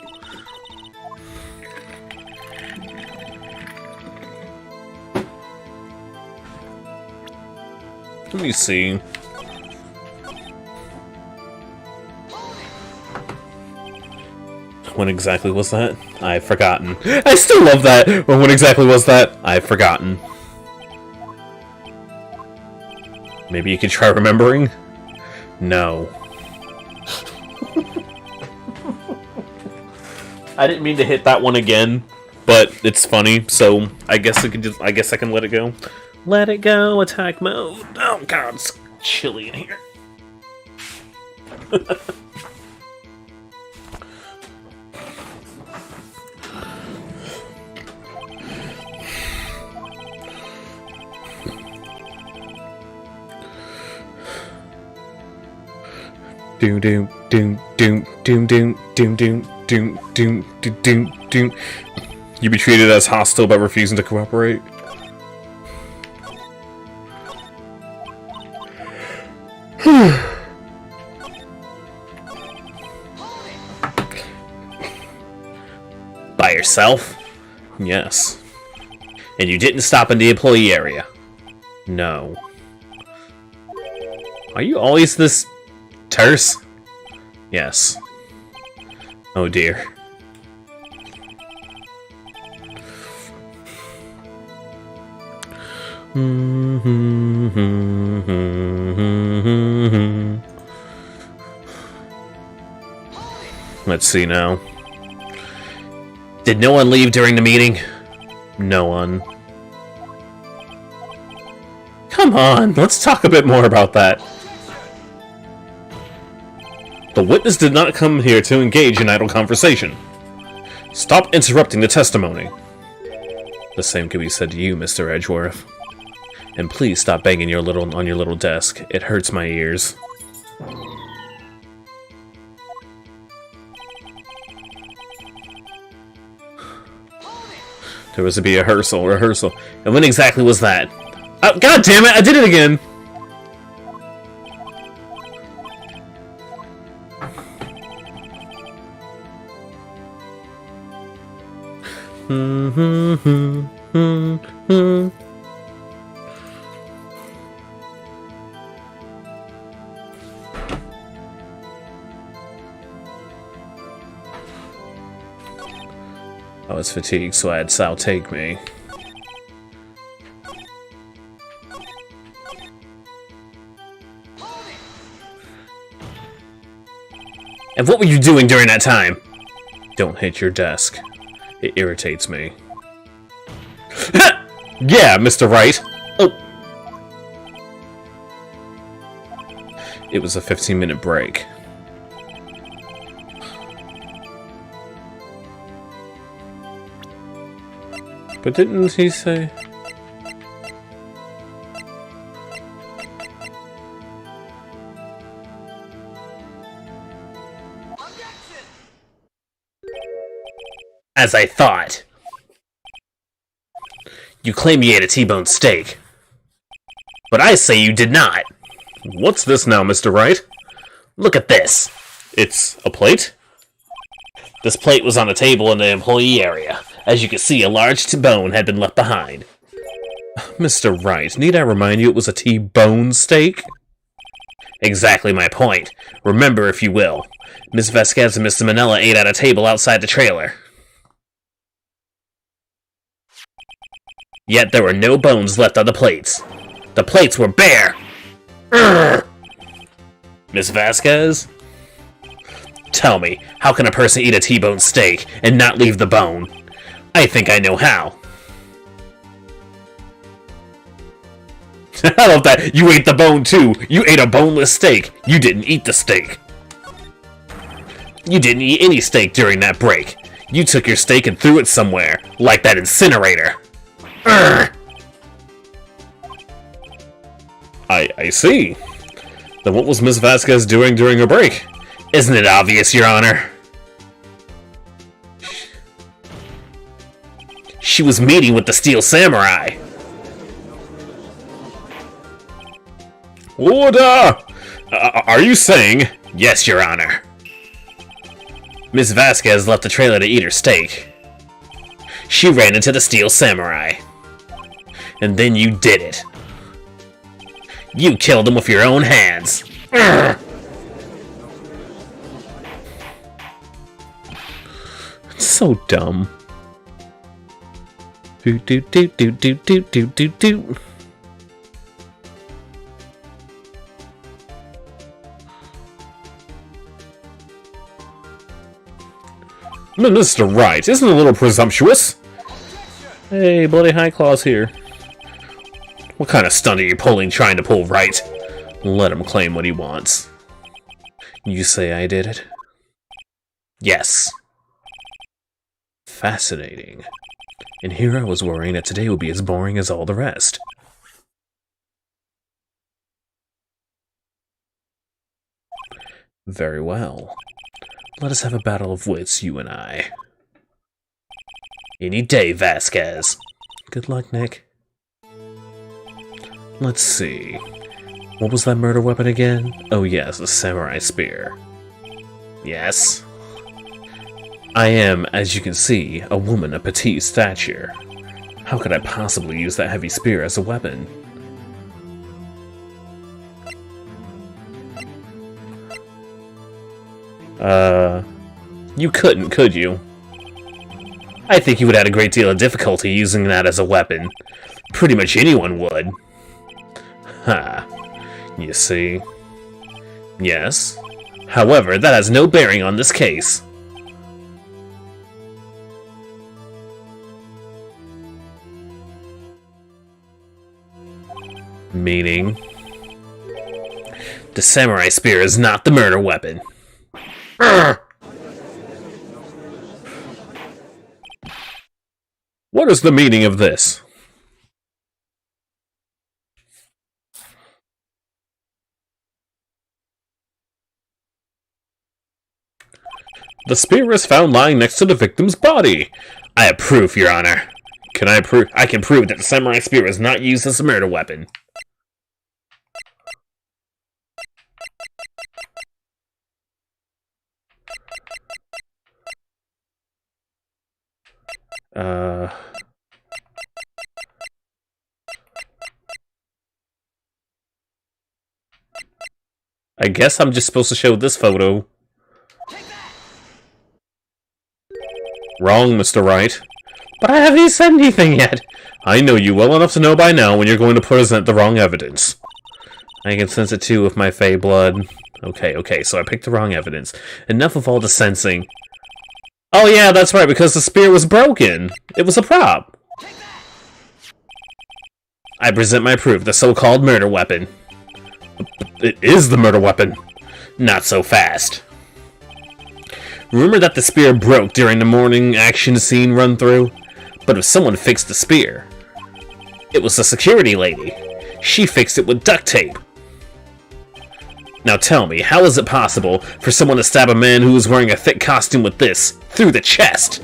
B: Let me see. When exactly was that? I've forgotten. I still love that! When exactly was that? I've forgotten. Maybe you could try remembering? No. I didn't mean to hit that one again, but it's funny, so I guess I can let it go. Let it go, attack mode. Oh god, it's chilly in here. Doom doom doom doom doom doom doom doom doom doom doom doom. You be treated as hostile by refusing to cooperate. By yourself? Yes. And you didn't stop in the employee area? No. Are you always this terse? Yes. Oh dear. Let's see now. Did no one leave during the meeting? No one. Come on, let's talk a bit more about that. The witness did not come here to engage in idle conversation. Stop interrupting the testimony. The same can be said to you, Mr. Edgeworth. And please stop banging on your little desk. It hurts my ears. There was to be a rehearsal. And when exactly was that? Oh, God damn it! I did it again!
A: I was fatigued, so I had Sal take me.
B: And what were you doing during that time?
A: Don't hit your desk. It irritates me.
B: Yeah, Mr. Wright. Oh.
A: It was a 15-minute break. But didn't he say...
B: As I thought. You claim you ate a T-bone steak. But I say you did not.
A: What's this now, Mr. Wright?
B: Look at this.
A: It's a plate?
B: This plate was on a table in the employee area. As you can see, a large T-bone had been left behind.
A: Mr. Wright, need I remind you it was a T-bone steak?
B: Exactly my point. Remember, if you will. Miss Vasquez and Mr. Manella ate at a table outside the trailer. Yet there were no bones left on the plates. The plates were bare! Urgh! Miss Vasquez? Tell me, how can a person eat a T-bone steak and not leave the bone? I think I know how. I love that. You ate the bone too. You ate a boneless steak. You didn't eat the steak. You didn't eat any steak during that break. You took your steak and threw it somewhere, like that incinerator. Urgh!
A: I see. Then what was Miss Vasquez doing during her break?
B: Isn't it obvious, Your Honor? She was meeting with the Steel Samurai.
A: Order! Are you saying...
B: Yes, Your Honor. Miss Vasquez left the trailer to eat her steak. She ran into the Steel Samurai. And then you did it. You killed him with your own hands. Urgh!
A: It's so dumb. Do do do do do do do do do. Mr. Wright, isn't it a little presumptuous? Hey, Bloody High Claws here.
B: What kind of stunt are you pulling trying to pull right?
A: Let him claim what he wants. You say I did it?
B: Yes.
A: Fascinating. And here I was worrying that today would be as boring as all the rest. Very well. Let us have a battle of wits, you and I.
B: Any day, Vasquez.
A: Good luck, Nick. Let's see. What was that murder weapon again? Oh yes, a samurai spear.
B: Yes.
A: I am, as you can see, a woman of petite stature. How could I possibly use that heavy spear as a weapon?
B: You couldn't, could you? I think you would have a great deal of difficulty using that as a weapon. Pretty much anyone would.
A: Ha. You see?
B: Yes. However, that has no bearing on this case.
A: Meaning?
B: The samurai spear is not the murder weapon. Urgh!
A: What is the meaning of this? The spear is found lying next to the victim's body.
B: I have proof, Your Honor. Can I prove? I can prove that the samurai spear is not used as a murder weapon.
A: I guess I'm just supposed to show this photo. Wrong, Mr. Wright. But I haven't even said anything yet. I know you well enough to know by now when you're going to present the wrong evidence. I can sense it too with my fey blood. Okay, so I picked the wrong evidence. Enough of all the sensing. Oh yeah, that's right, because the spear was broken. It was a prop. I present my proof, the so-called murder weapon. It is the murder weapon. Not so fast. Remember that the spear broke during the morning action scene run-through? But if someone fixed the spear, it was the security lady. She fixed it with duct tape. Now tell me, how is it possible for someone to stab a man who was wearing a thick costume with this through the chest?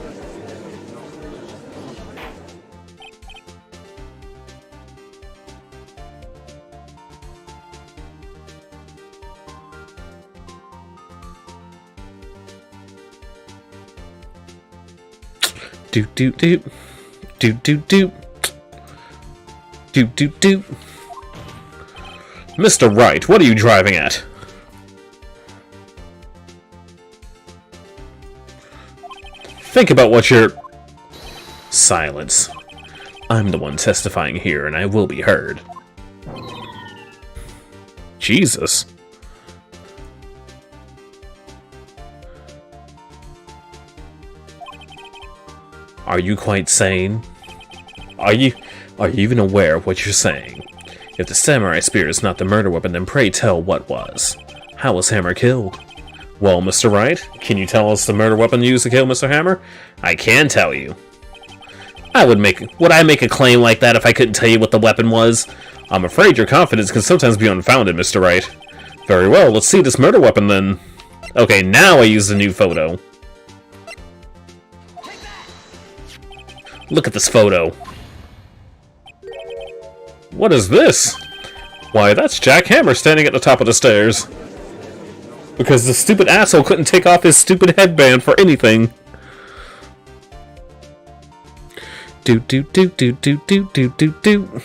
A: Doot doot doot. Doot doot doot. Doot doot doot. Mr. Wright, what are you driving at? Think about what you're... Silence. I'm the one testifying here, and I will be heard. Jesus. Are you quite sane? Are you even aware of what you're saying? If the samurai spear is not the murder weapon, then pray tell what was. How was Hammer killed? Well, Mr. Wright, can you tell us the murder weapon used to kill Mr. Hammer? I can tell you. Would I make a claim like that if I couldn't tell you what the weapon was? I'm afraid your confidence can sometimes be unfounded, Mr. Wright. Very well, let's see this murder weapon then. Okay, now I use the new photo. Look at this photo. What is this? Why, that's Jack Hammer standing at the top of the stairs. Because the stupid asshole couldn't take off his stupid headband for anything. Doot doot doot doot doot doot doot doot doot.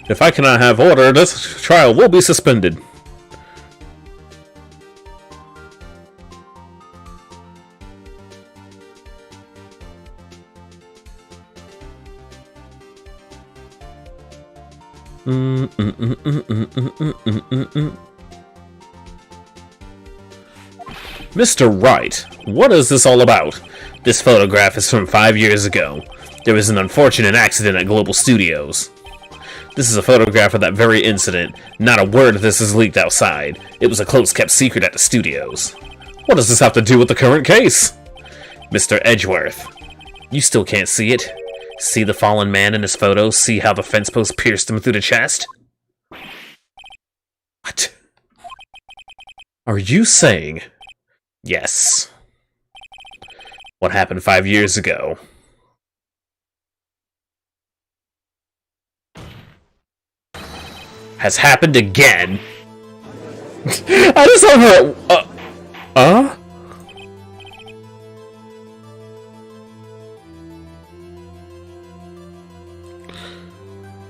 A: If I cannot have order, this trial will be suspended. Mr. Wright, what is this all about? This photograph is from 5 years ago. There was an unfortunate accident at Global Studios. This is a photograph of that very incident. Not a word of this is leaked outside. It was a close-kept secret at the studios. What does this have to do with the current case? Mr. Edgeworth, you still can't see it? See the fallen man in his photo? See how the fence post pierced him through the chest? What? Are you saying... Yes. What happened 5 years ago? Has happened again? I just love her...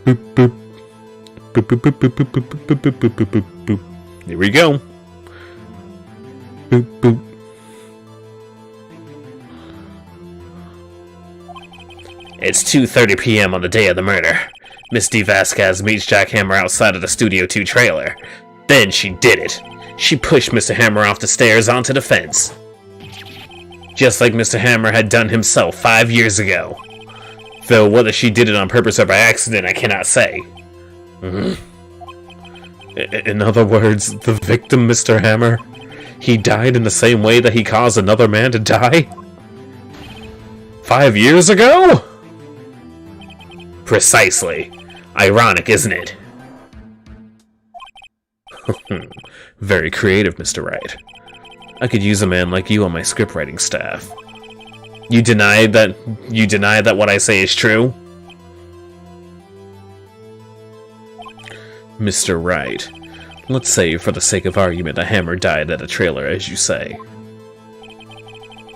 A: Boop, boop. Boop, boop, boop, boop, boop, boop, boop, boop, boop, boop, boop, boop. Here we go. Boop, boop. It's 2:30 p.m. on the day of the murder. Miss D. Vasquez meets Jack Hammer outside of the Studio 2 trailer. Then she did it. She pushed Mr. Hammer off the stairs onto the fence. Just like Mr. Hammer had done himself 5 years ago. Though whether she did it on purpose or by accident, I cannot say. In other words, the victim, Mr. Hammer, he died in the same way that he caused another man to die? 5 years ago? Precisely. Ironic, isn't it? Very creative, Mr. Wright. I could use a man like you on my scriptwriting staff. You deny that what I say is true? Mr. Wright,
B: Let's say, for the sake of argument, a hammer died at a trailer, as you say.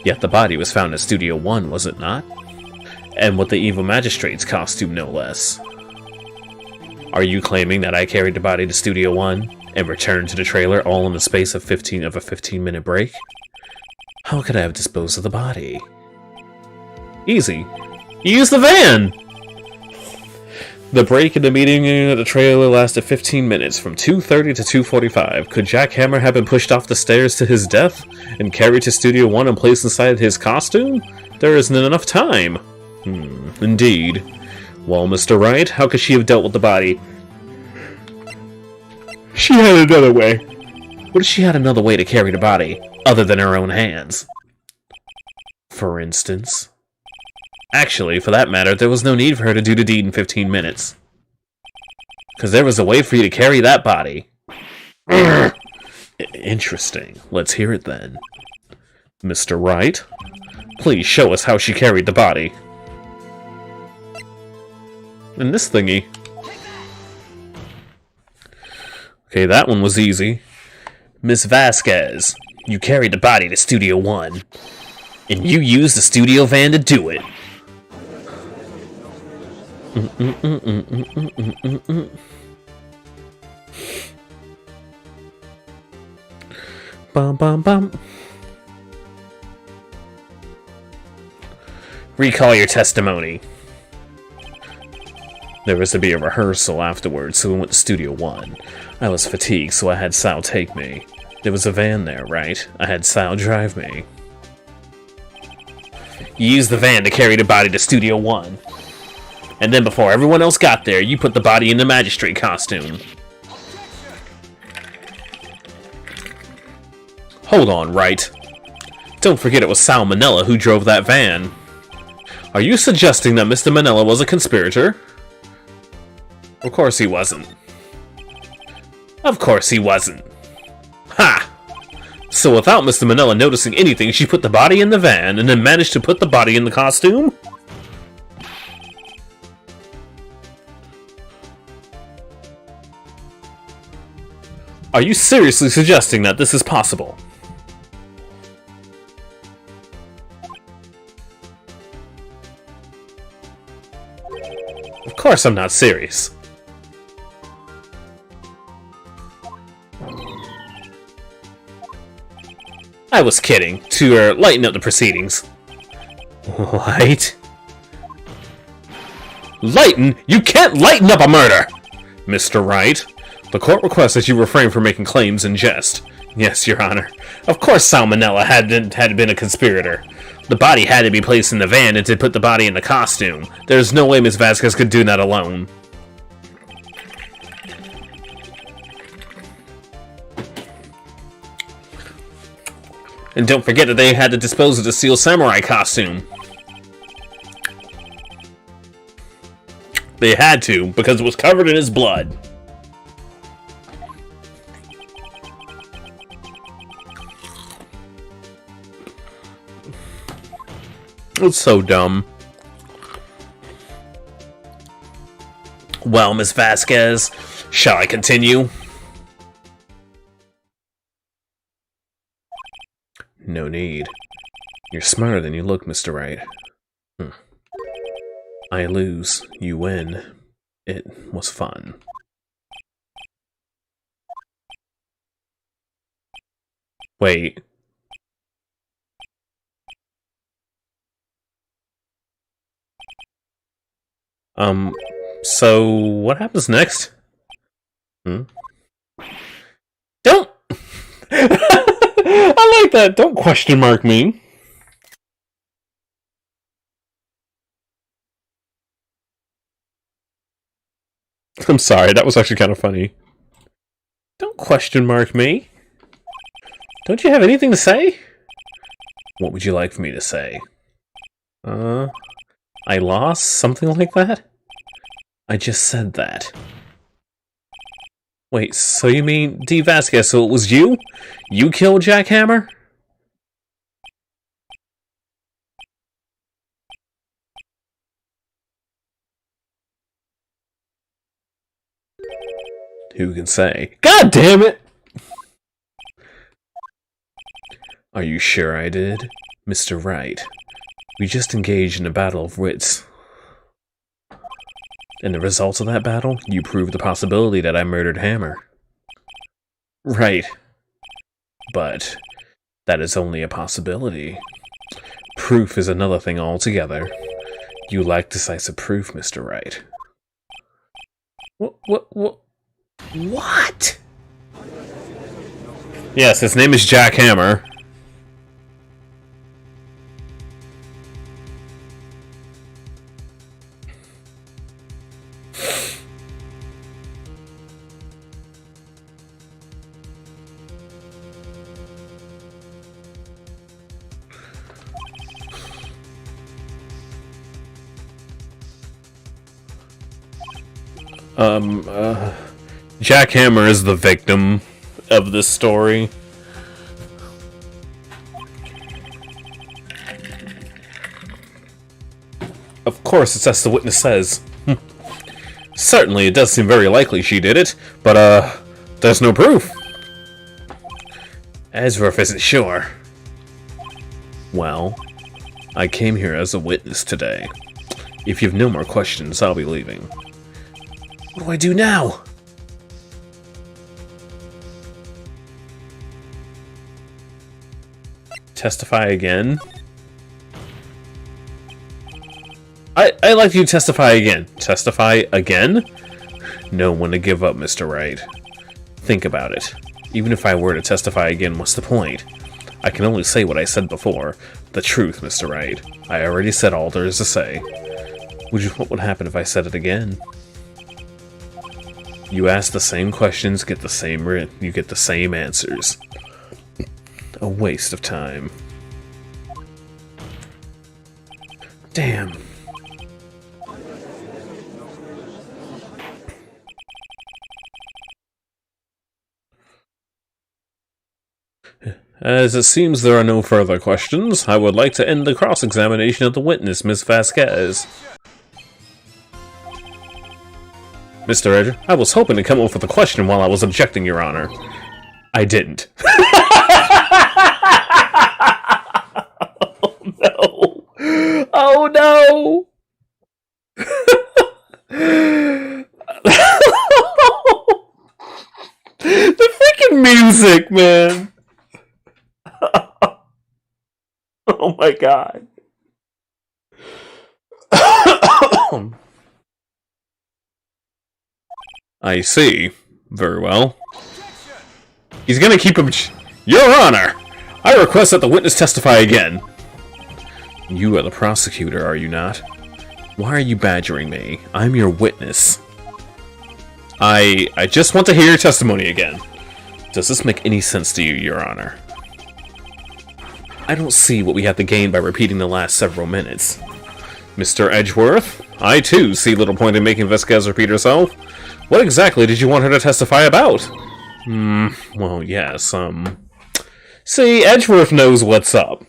B: Yet the body was found at Studio 1, was it not? And with the evil magistrate's costume, no less. Are you claiming that I carried the body to Studio 1 and returned to the trailer all in the space of a 15-minute break? How could I have disposed of the body? Easy. You used the van! The break in the meeting at the trailer lasted 15 minutes, from 2:30 to 2:45. Could Jack Hammer have been pushed off the stairs to his death and carried to Studio 1 and placed inside his costume? There isn't enough time. Indeed. Well, Mr. Wright, how could she have dealt with the body? She had another way. What if she had another way to carry the body, other than her own hands? For instance? Actually, for that matter, there was no need for her to do the deed in 15 minutes. Because there was a way for you to carry that body. Interesting. Let's hear it then. Mr. Wright, please show us how she carried the body. And this thingy. Okay, that one was easy. Miss Vasquez, you carried the body to Studio 1. And you used the studio van to do it. Bum bum bum. Recall your testimony. There was to be a rehearsal afterwards, so we went to Studio 1. I was fatigued, so I had Sal take me. There was a van there, right? I had Sal drive me. You used the van to carry the body to Studio 1. And then before everyone else got there, you put the body in the magistrate costume. Hold on, Wright. Don't forget it was Sal Manella who drove that van. Are you suggesting that Mr. Manella was a conspirator? Of course he wasn't. Of course he wasn't. Ha! So without Mr. Manella noticing anything, she put the body in the van and then managed to put the body in the costume? Are you seriously suggesting that this is possible? Of course I'm not serious. I was kidding, to lighten up the proceedings. What? Lighten? You can't lighten up a murder! Mr. Wright, the court requests that you refrain from making claims in jest. Yes, Your Honor. Of course Salmonella had been a conspirator. The body had to be placed in the van and to put the body in the costume. There's no way Miss Vasquez could do that alone. And don't forget that they had to dispose of the Steel Samurai costume. They had to, because it was covered in his blood. It's so dumb. Well, Miss Vasquez, shall I continue? No need. You're smarter than you look, Mr. Wright. I lose, you win. It was fun. Wait. So what happens next? Don't! I like that. Don't question mark me. I'm sorry, that was actually kind of funny. Don't question mark me. Don't you have anything to say? What would you like for me to say? I lost? Something like that? I just said that. Wait, so you mean D. Vasquez, so it was you? You killed Jack Hammer? Who can say? God damn it! Are you sure I did? Mr. Wright, we just engaged in a battle of wits. And the result of that battle, you proved the possibility that I murdered Hammer. Right. But that is only a possibility. Proof is another thing altogether. You lack decisive proof, Mr. Wright. What? Yes, his name is Jack Hammer. Jack Hammer is the victim of this story. Of course, it's as the witness says. Certainly, it does seem very likely she did it, but, there's no proof. Edgeworth isn't sure. Well, I came here as a witness today. If you have no more questions, I'll be leaving. What do I do now? Testify again? I'd like you to testify again. Testify again? Know when to give up, Mr. Wright. Think about it. Even if I were to testify again, what's the point? I can only say what I said before. The truth, Mr. Wright. I already said all there is to say. What would happen if I said it again? You ask the same questions, you get the same answers. A waste of time. Damn. As it seems there are no further questions, I would like to end the cross-examination of the witness, Miss Vasquez. Mr. Edger, I was hoping to come up with a question while I was objecting, Your Honor. I didn't. Oh no! Oh no! The freaking music, man! Oh my god. I see. Very well. He's gonna keep him. Your Honor! I request that the witness testify again. You are the prosecutor, are you not? Why are you badgering me? I'm your witness. I just want to hear your testimony again. Does this make any sense to you, Your Honor? I don't see what we have to gain by repeating the last several minutes. Mr. Edgeworth, I too see little point in making Vasquez repeat herself. What exactly did you want her to testify about? Well, yes, See, Edgeworth knows what's up.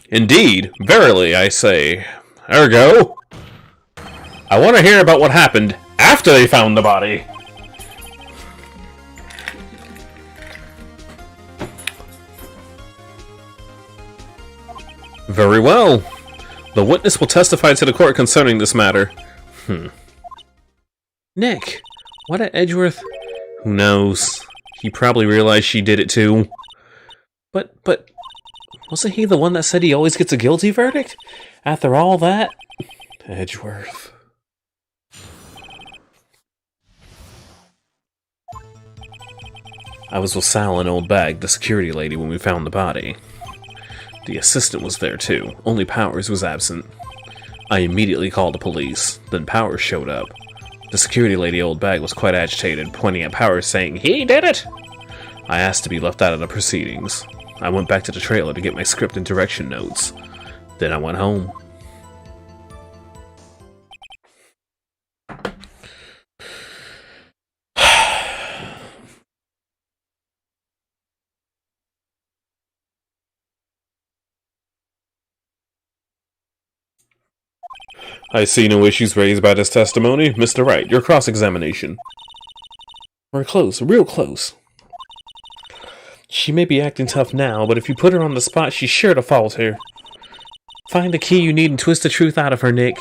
B: Indeed, verily, I say. Ergo, I want to hear about what happened after they found the body. Very well. The witness will testify to the court concerning this matter. Nick, why did Edgeworth... Who knows? He probably realized she did it too. But... wasn't he the one that said he always gets a guilty verdict? After all that? Edgeworth... I was with Sal and Old Bag, the security lady, when we found the body. The assistant was there too, only Powers was absent. I immediately called the police, then Powers showed up. The security lady Old Bag was quite agitated, pointing at Powers saying, "He did it!" I asked to be left out of the proceedings. I went back to the trailer to get my script and direction notes. Then I went home. I see no issues raised by this testimony. Mr. Wright, your cross-examination.
A: We're close, real close. She may be acting tough now, but if you put her on the spot, she's sure to falter. Find the key you need and twist the truth out of her, Nick.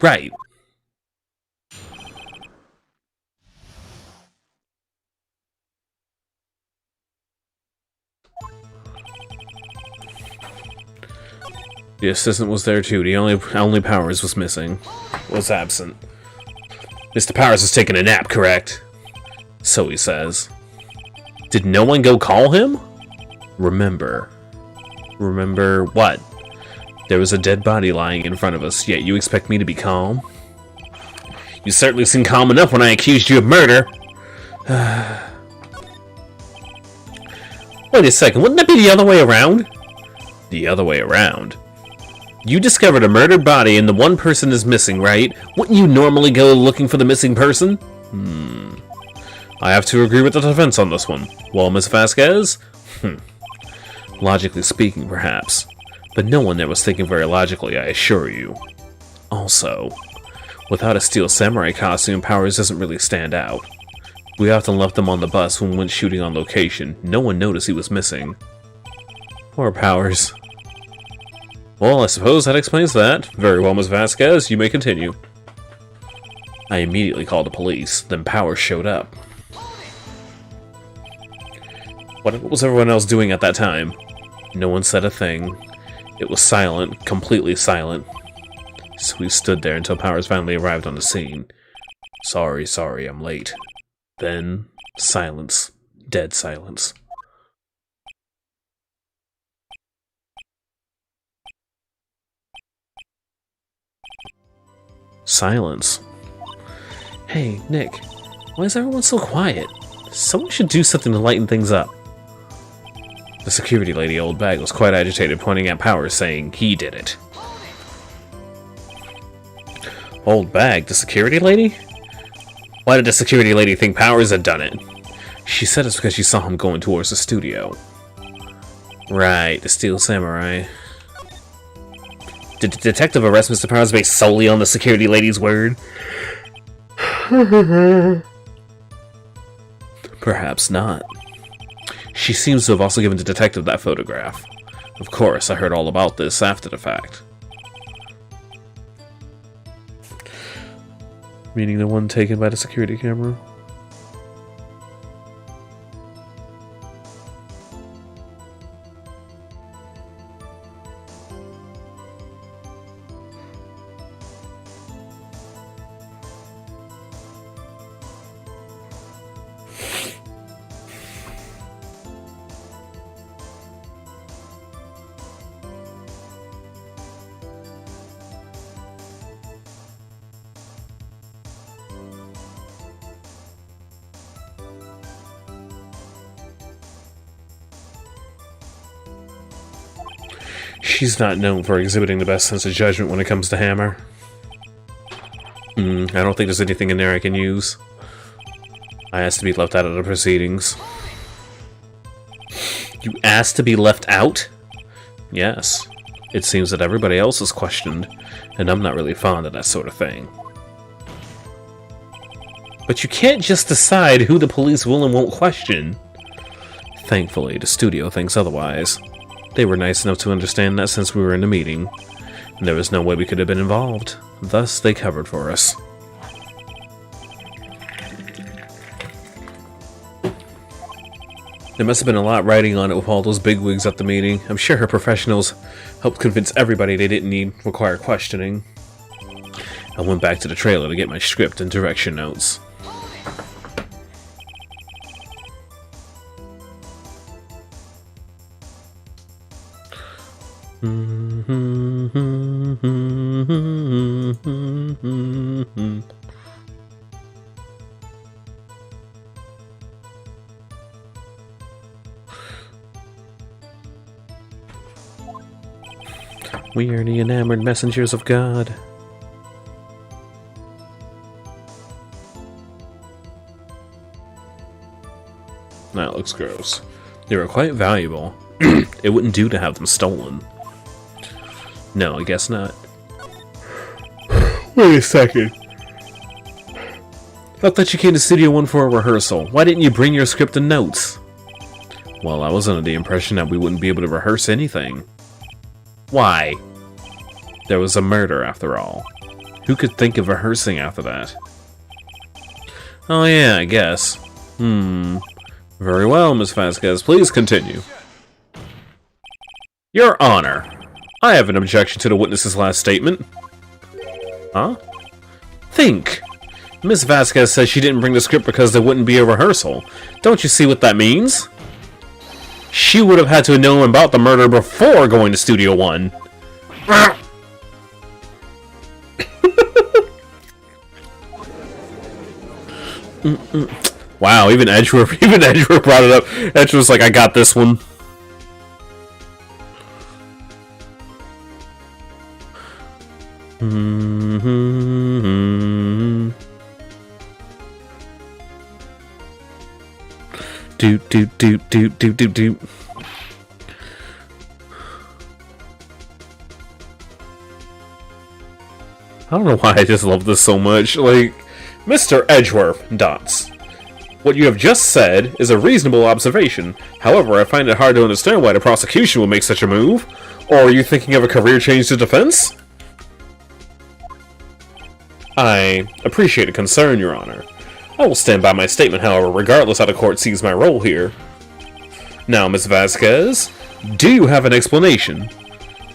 A: Right. The assistant was there too. The only Powers was missing. Was absent.
B: Mr. Powers is taking a nap, correct?
A: So he says.
B: Did no one go call him?
A: Remember what? There was a dead body lying in front of us, yet you expect me to be calm?
B: You certainly seemed calm enough when I accused you of murder. Wait a second, wouldn't that be the other way around?
A: The other way around?
B: You discovered a murdered body and the one person is missing, right? Wouldn't you normally go looking for the missing person?
A: I have to agree with the defense on this one. Well, Miss Vasquez? Logically speaking, perhaps. But no one there was thinking very logically, I assure you. Also, without a steel samurai costume, Powers doesn't really stand out. We often left him on the bus when we went shooting on location. No one noticed he was missing. Poor Powers. Well, I suppose that explains that. Very well, Miss Vasquez, you may continue. I immediately called the police, then Powers showed up. What was everyone else doing at that time? No one said a thing. It was silent, completely silent. So we stood there until Powers finally arrived on the scene. Sorry, I'm late. Then, silence. Dead silence. Silence. Hey, Nick, why is everyone so quiet? Someone should do something to lighten things up. The security lady, Old Bag, was quite agitated, pointing at Powers, saying he did it. Old Bag, the security lady?
B: Why did the security lady think Powers had done it?
A: She said it's because she saw him going towards the studio. Right, the Steel Samurai.
B: Did the detective arrest Mr. Powers based solely on the security lady's word?
A: Perhaps not. She seems to have also given the detective that photograph. Of course, I heard all about this after the fact. Meaning the one taken by the security camera? She's not known for exhibiting the best sense of judgment when it comes to Hammer. I don't think there's anything in there I can use. I asked to be left out of the proceedings.
B: You asked to be left out?
A: Yes. It seems that everybody else is questioned, and I'm not really fond of that sort of thing.
B: But you can't just decide who the police will and won't question.
A: Thankfully, the studio thinks otherwise. They were nice enough to understand that since we were in the meeting, and there was no way we could have been involved. Thus, they covered for us. There must have been a lot riding on it with all those bigwigs at the meeting. I'm sure her professionals helped convince everybody they didn't require questioning. I went back to the trailer to get my script and direction notes. We are the enamored messengers of God. That looks gross. They were quite valuable. It wouldn't do to have them stolen. No, I guess not.
B: Wait a second. I thought you came to Studio 1 for a rehearsal. Why didn't you bring your script and notes? Well, I was under the impression that we wouldn't be able to rehearse anything. Why? There was a murder, after all. Who could think of rehearsing after that? Oh yeah, I guess. Very well, Miss Vasquez. Please continue. Your Honor, I have an objection to the witness's last statement. Huh? Think. Miss Vasquez says she didn't bring the script because there wouldn't be a rehearsal. Don't you see what that means? She would have had to know about the murder before going to Studio 1. Wow, even Edgeworth brought it up. Edgeworth was like, I got this one. Do. I don't know why I just love this so much. Like, Mr. Edgeworth, dots. What you have just said is a reasonable observation. However, I find it hard to understand why the prosecution would make such a move. Or are you thinking of a career change to defense? I appreciate the concern, Your Honor. I will stand by my statement, however, regardless how the court sees my role here. Now, Miss Vasquez, do you have an explanation?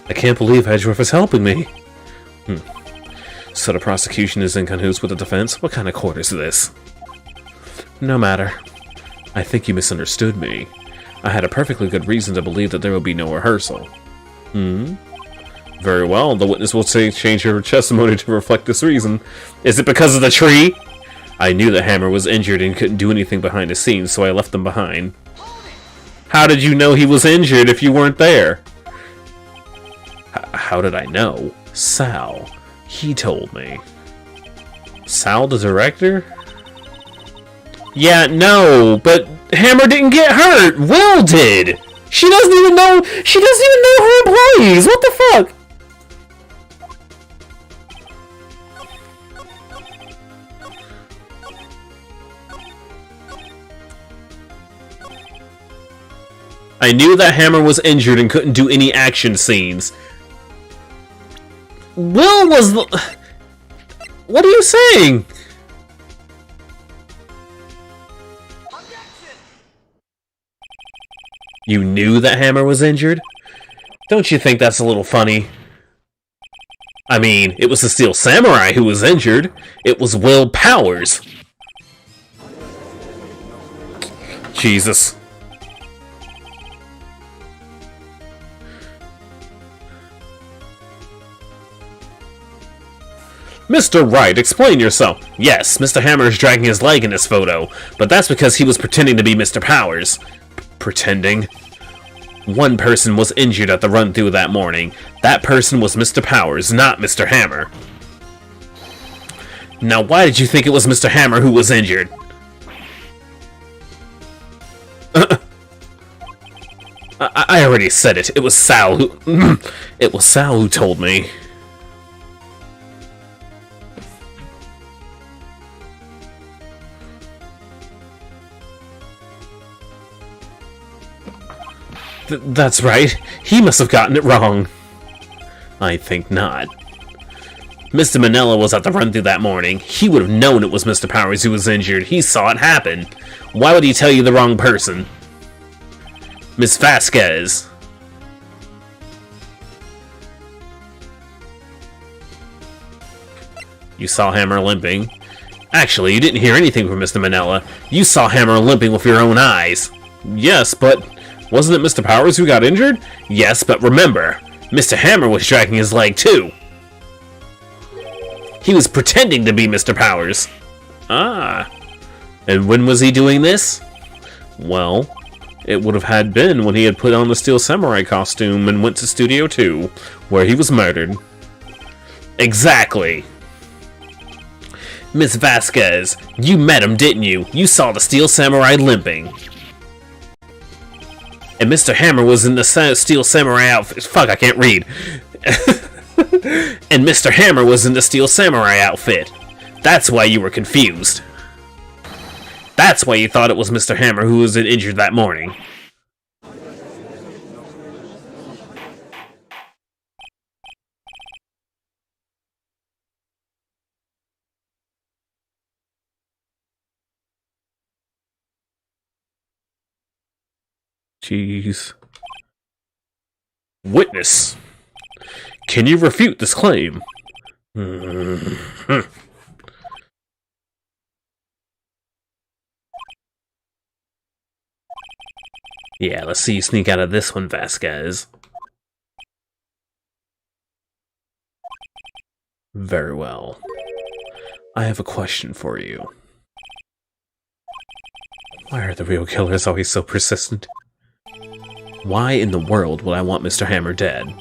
B: I can't believe Edgeworth is helping me. So the prosecution is in cahoots with the defense? What kind of court is this? No matter. I think you misunderstood me. I had a perfectly good reason to believe that there would be no rehearsal. Very well, the witness will change her testimony to reflect this reason. Is it because of the tree? I knew that Hammer was injured and couldn't do anything behind the scenes, so I left him behind. How did you know he was injured if you weren't there? How did I know? Sal. He told me. Sal, the director? Yeah, no, but Hammer didn't get hurt. Will did. She doesn't even know her employees. What the fuck? I knew that Hammer was injured and couldn't do any action scenes. Will was the... What are you saying? You knew that Hammer was injured? Don't you think that's a little funny? I mean, it was the Steel Samurai who was injured. It was Will Powers. Jesus. Mr. Wright, explain yourself. Yes, Mr. Hammer is dragging his leg in this photo, but that's because he was pretending to be Mr. Powers. Pretending? One person was injured at the run-through that morning. That person was Mr. Powers, not Mr. Hammer. Now, why did you think it was Mr. Hammer who was injured? I already said it. It was Sal who... It was Sal who told me. That's right. He must have gotten it wrong. I think not. Mr. Manella was at the run-through that morning. He would have known it was Mr. Powers who was injured. He saw it happen. Why would he tell you the wrong person? Miss Vasquez. You saw Hammer limping. Actually, you didn't hear anything from Mr. Manella. You saw Hammer limping with your own eyes. Yes, but... Wasn't it Mr. Powers who got injured? Yes, but remember, Mr. Hammer was dragging his leg too. He was pretending to be Mr. Powers. Ah. And when was he doing this? Well, it would have had been when he had put on the Steel Samurai costume and went to Studio 2, where he was murdered. Exactly. Miss Vasquez, you met him, didn't you? You saw the Steel Samurai limping. And Mr. Hammer was in the Steel Samurai outfit. Fuck, I can't read. And Mr. Hammer was in the Steel Samurai outfit. That's why you were confused. That's why you thought it was Mr. Hammer who was injured that morning.
A: Jeez.
B: Witness. Can you refute this claim? Yeah, let's see you sneak out of this one, Vasquez. Very well. I have a question for you. Why are the real killers always so persistent? Why in the world would I want Mr. Hammer dead?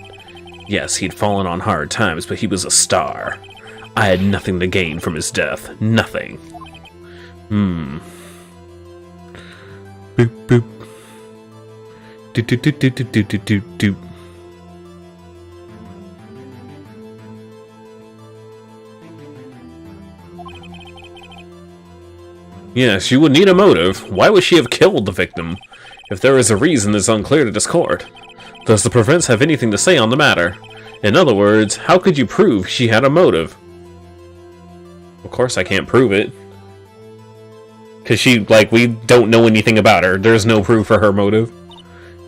B: Yes, he'd fallen on hard times, but he was a star. I had nothing to gain from his death. Nothing.
A: Boop boop. Doot doot doot doot doot doot doot doot.
B: Yes, you would need a motive. Why would she have killed the victim? If there is a reason, it's unclear to this court. Does the Province have anything to say on the matter? In other words, how could you prove she had a motive? Of course I can't prove it. Because we don't know anything about her. There's no proof for her motive.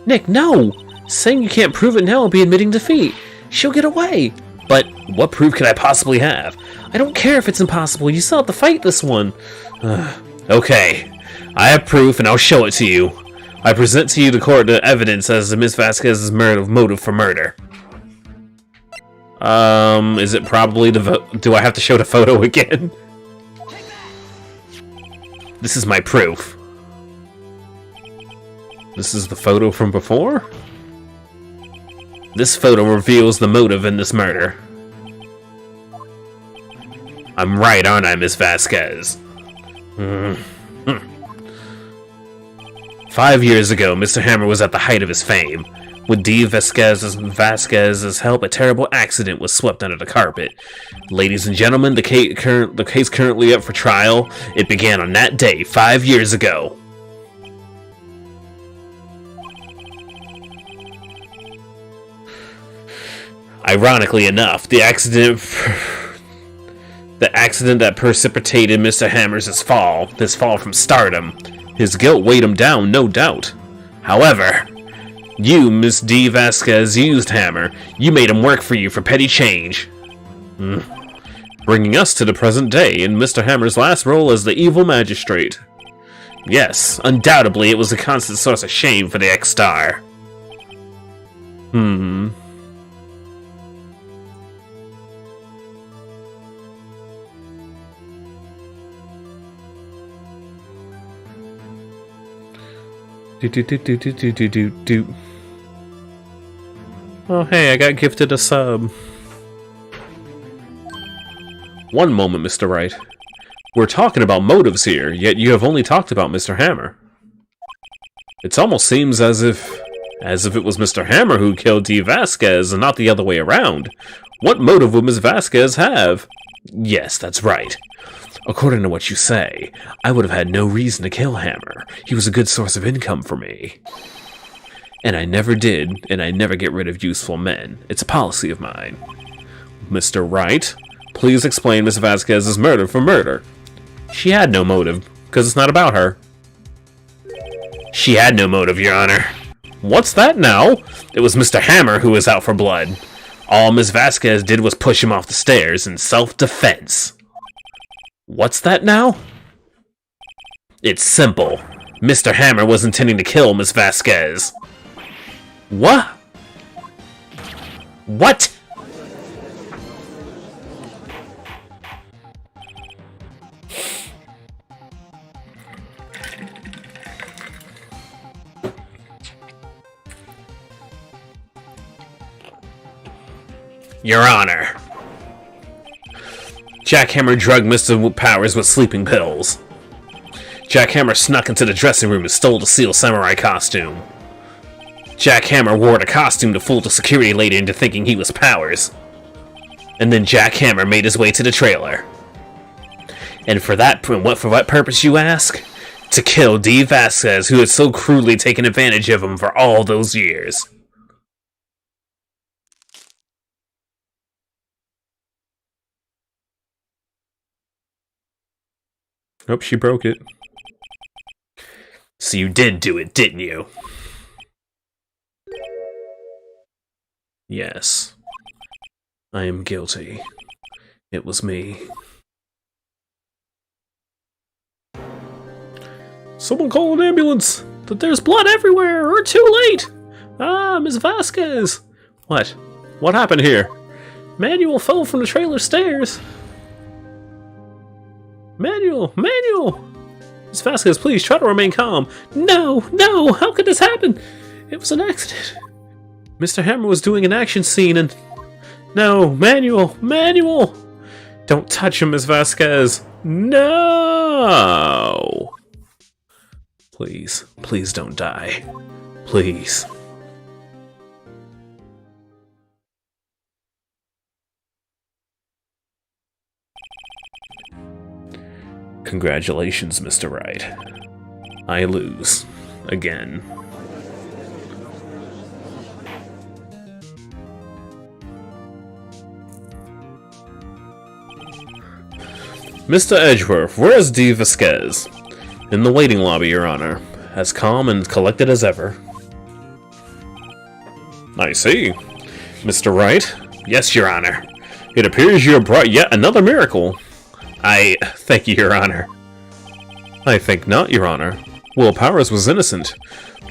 B: Nick, no! Saying you can't prove it now will be admitting defeat. She'll get away. But what proof could I possibly have? I don't care if it's impossible. You still have to fight this one. Okay. I have proof and I'll show it to you. I present to you the court the evidence as to Miss Vasquez's motive for murder. Is it probably do I have to show the photo again? This is my proof. This is the photo from before? This photo reveals the motive in this murder. I'm right, aren't I, Miss Vasquez? 5 years ago, Mr. Hammer was at the height of his fame. With D. Vasquez's help, a terrible accident was swept under the carpet. Ladies and gentlemen, the case currently up for trial. It began on that day, 5 years ago. Ironically enough, the accident that precipitated Mr. Hammer's fall, this fall from stardom, his guilt weighed him down, no doubt. However, you, Miss D. Vasquez, used Hammer. You made him work for you for petty change. Bringing us to the present day, in Mr. Hammer's last role as the evil magistrate. Yes, undoubtedly it was a constant source of shame for the ex-star.
A: Do do do do do do do do do. Oh hey, I got gifted a sub.
B: One moment, Mr. Wright. We're talking about motives here, yet you have only talked about Mr. Hammer. It almost seems as if it was Mr. Hammer who killed D. Vasquez and not the other way around. What motive would Miss Vasquez have? Yes, that's right. According to what you say, I would have had no reason to kill Hammer. He was a good source of income for me. And I never did, and I never get rid of useful men. It's a policy of mine. Mr. Wright, please explain Miss Vasquez's murder for murder. She had no motive, because it's not about her. She had no motive, Your Honor. What's that now? It was Mr. Hammer who was out for blood. All Miss Vasquez did was push him off the stairs in self-defense. What's that now? It's simple. Mr. Hammer was intending to kill Miss Vasquez. What? What? Your Honor. Jack Hammer drugged Mr. Powers with sleeping pills. Jack Hammer snuck into the dressing room and stole the Steel Samurai costume. Jack Hammer wore the costume to fool the security lady into thinking he was Powers. And then Jack Hammer made his way to the trailer. And for what purpose, you ask? To kill D. Vasquez, who had so cruelly taken advantage of him for all those years.
A: Oh, she broke it.
B: So you did do it, didn't you? Yes. I am guilty. It was me.
A: Someone call an ambulance! There's blood everywhere! We're too late! Ah, Miss Vasquez! What? What happened here? Manuel fell from the trailer stairs! Manuel! Miss Vasquez, please try to remain calm. No! How could this happen? It was an accident. Mr. Hammer was doing an action scene and... No! Manuel! Don't touch him, Miss Vasquez! No! Please don't die. Please. Congratulations, Mr. Wright. I lose. Again. Mr. Edgeworth, where is D. Vasquez? In the waiting lobby, Your Honor. As calm and collected as ever. I see. Mr. Wright?
B: Yes, Your Honor.
A: It appears you have brought yet another miracle.
B: I thank you, Your Honor.
A: I think not, Your Honor. Will Powers was innocent.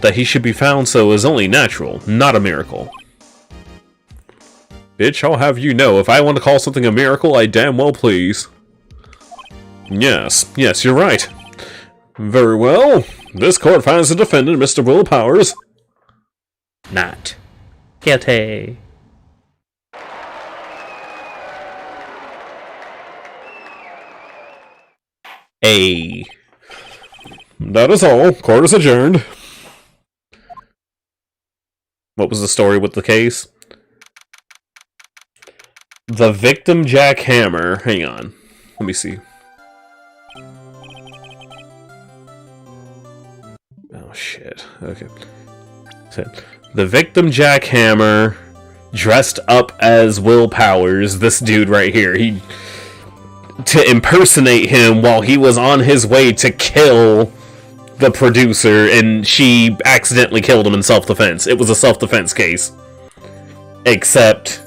A: That he should be found so is only natural, not a miracle. Bitch, I'll have you know, if I want to call something a miracle, I damn well please. Yes, you're right. Very well. This court finds the defendant, Mr. Will Powers,
B: Not guilty.
A: That is all. Court is adjourned. What was the story with the case? The victim, Jack Hammer. Hang on. Let me see. Oh, shit. Okay. So, the victim, Jack Hammer, dressed up as Will Powers, this dude right here. To impersonate him while he was on his way to kill the producer, and she accidentally killed him in self-defense. It was a self-defense case. Except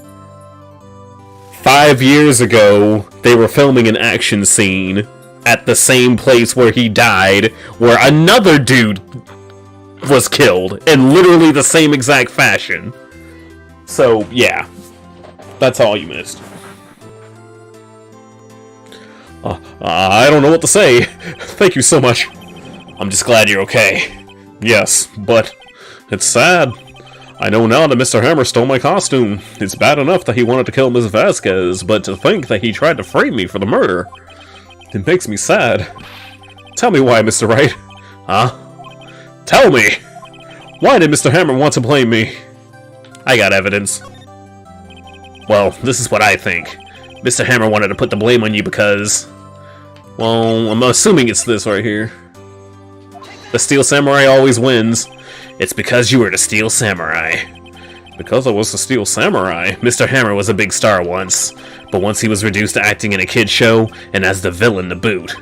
A: 5 years ago, they were filming an action scene at the same place where he died, where another dude was killed in literally the same exact fashion. So, yeah. That's all you missed. I don't know what to say. Thank you so much. I'm just glad you're okay. Yes, but it's sad. I know now that Mr. Hammer stole my costume. It's bad enough that he wanted to kill Ms. Vasquez, but to think that he tried to frame me for the murder, it makes me sad. Tell me why, Mr. Wright. Huh? Tell me! Why did Mr. Hammer want to blame me?
B: I got evidence. Well, this is what I think. Mr. Hammer wanted to put the blame on you because...
A: Well, I'm assuming it's this right here. The Steel Samurai always wins.
B: It's because you were the Steel Samurai.
A: Because I was the Steel Samurai.
B: Mr. Hammer was a big star once, but once he was reduced to acting in a kid's show, and as the villain to boot.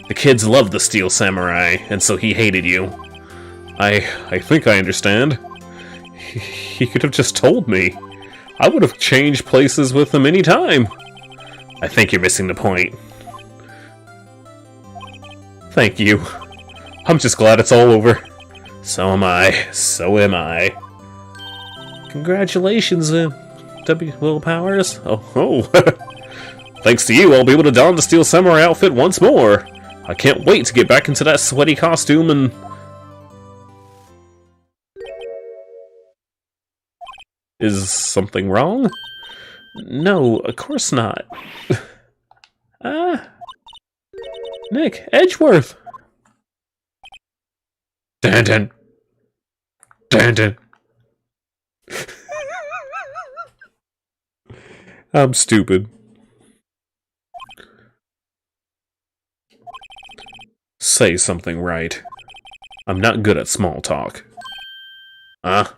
B: The kids loved the Steel Samurai, and so he hated you.
A: I think I understand. He could have just told me. I would have changed places with him any time.
B: I think you're missing the point.
A: Thank you. I'm just glad it's all over.
B: So am I. So am I.
A: Congratulations, Will Powers. Oh. Thanks to you, I'll be able to don the Steel Samurai outfit once more. I can't wait to get back into that sweaty costume and... Is something wrong? No, of course not. Nick, Edgeworth! Dun. I'm stupid. Say something right. I'm not good at small talk. What?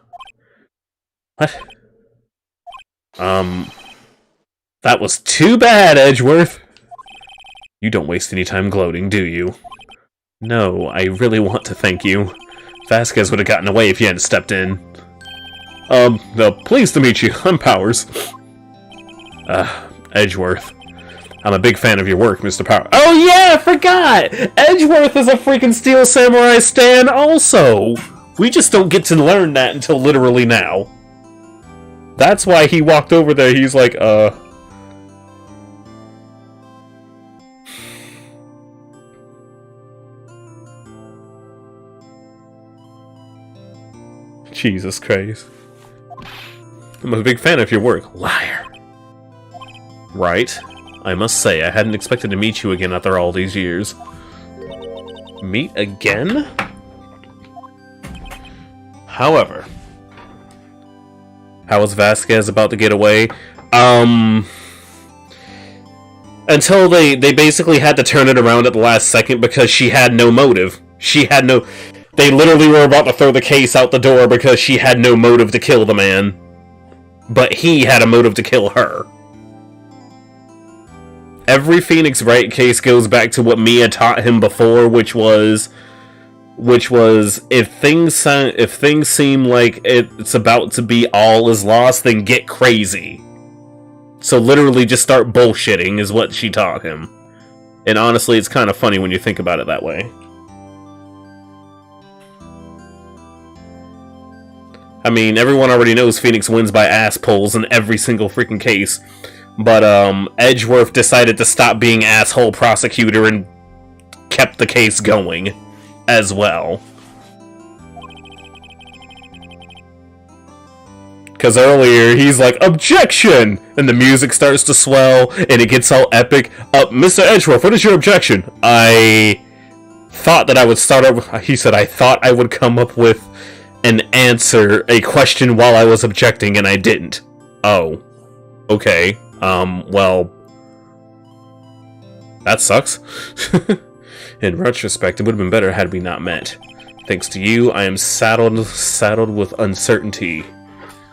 A: That was too bad, Edgeworth. You don't waste any time gloating, do you? No, I really want to thank you. Vasquez would have gotten away if you hadn't stepped in. Pleased to meet you. I'm Powers. Edgeworth. I'm a big fan of your work, Mr. Powers. Oh yeah, I forgot! Edgeworth is a freaking Steel Samurai stan also! We just don't get to learn that until literally now. That's why he walked over there, he's like, Jesus Christ. I'm a big fan of your work. Liar. Right. I must say, I hadn't expected to meet you again after all these years. Meet again? However, how was Vasquez about to get away? Until they basically had to turn it around at the last second because she had no motive. They literally were about to throw the case out the door because she had no motive to kill the man. But he had a motive to kill her. Every Phoenix Wright case goes back to what Mia taught him before, which was if things seem like it's about to be all is lost, then get crazy. So literally just start bullshitting is what she taught him. And honestly, it's kind of funny when you think about it that way. I mean, everyone already knows Phoenix wins by ass pulls in every single freaking case. But Edgeworth decided to stop being asshole prosecutor and kept the case going as well. Because earlier he's like, objection! And the music starts to swell and it gets all epic. Mr. Edgeworth, what is your objection? I thought that I would start over. He said, I thought I would come up with an answer, a question while I was objecting, and I didn't. Oh. Okay. Well, that sucks. In retrospect, it would have been better had we not met. Thanks to you, I am saddled with uncertainty,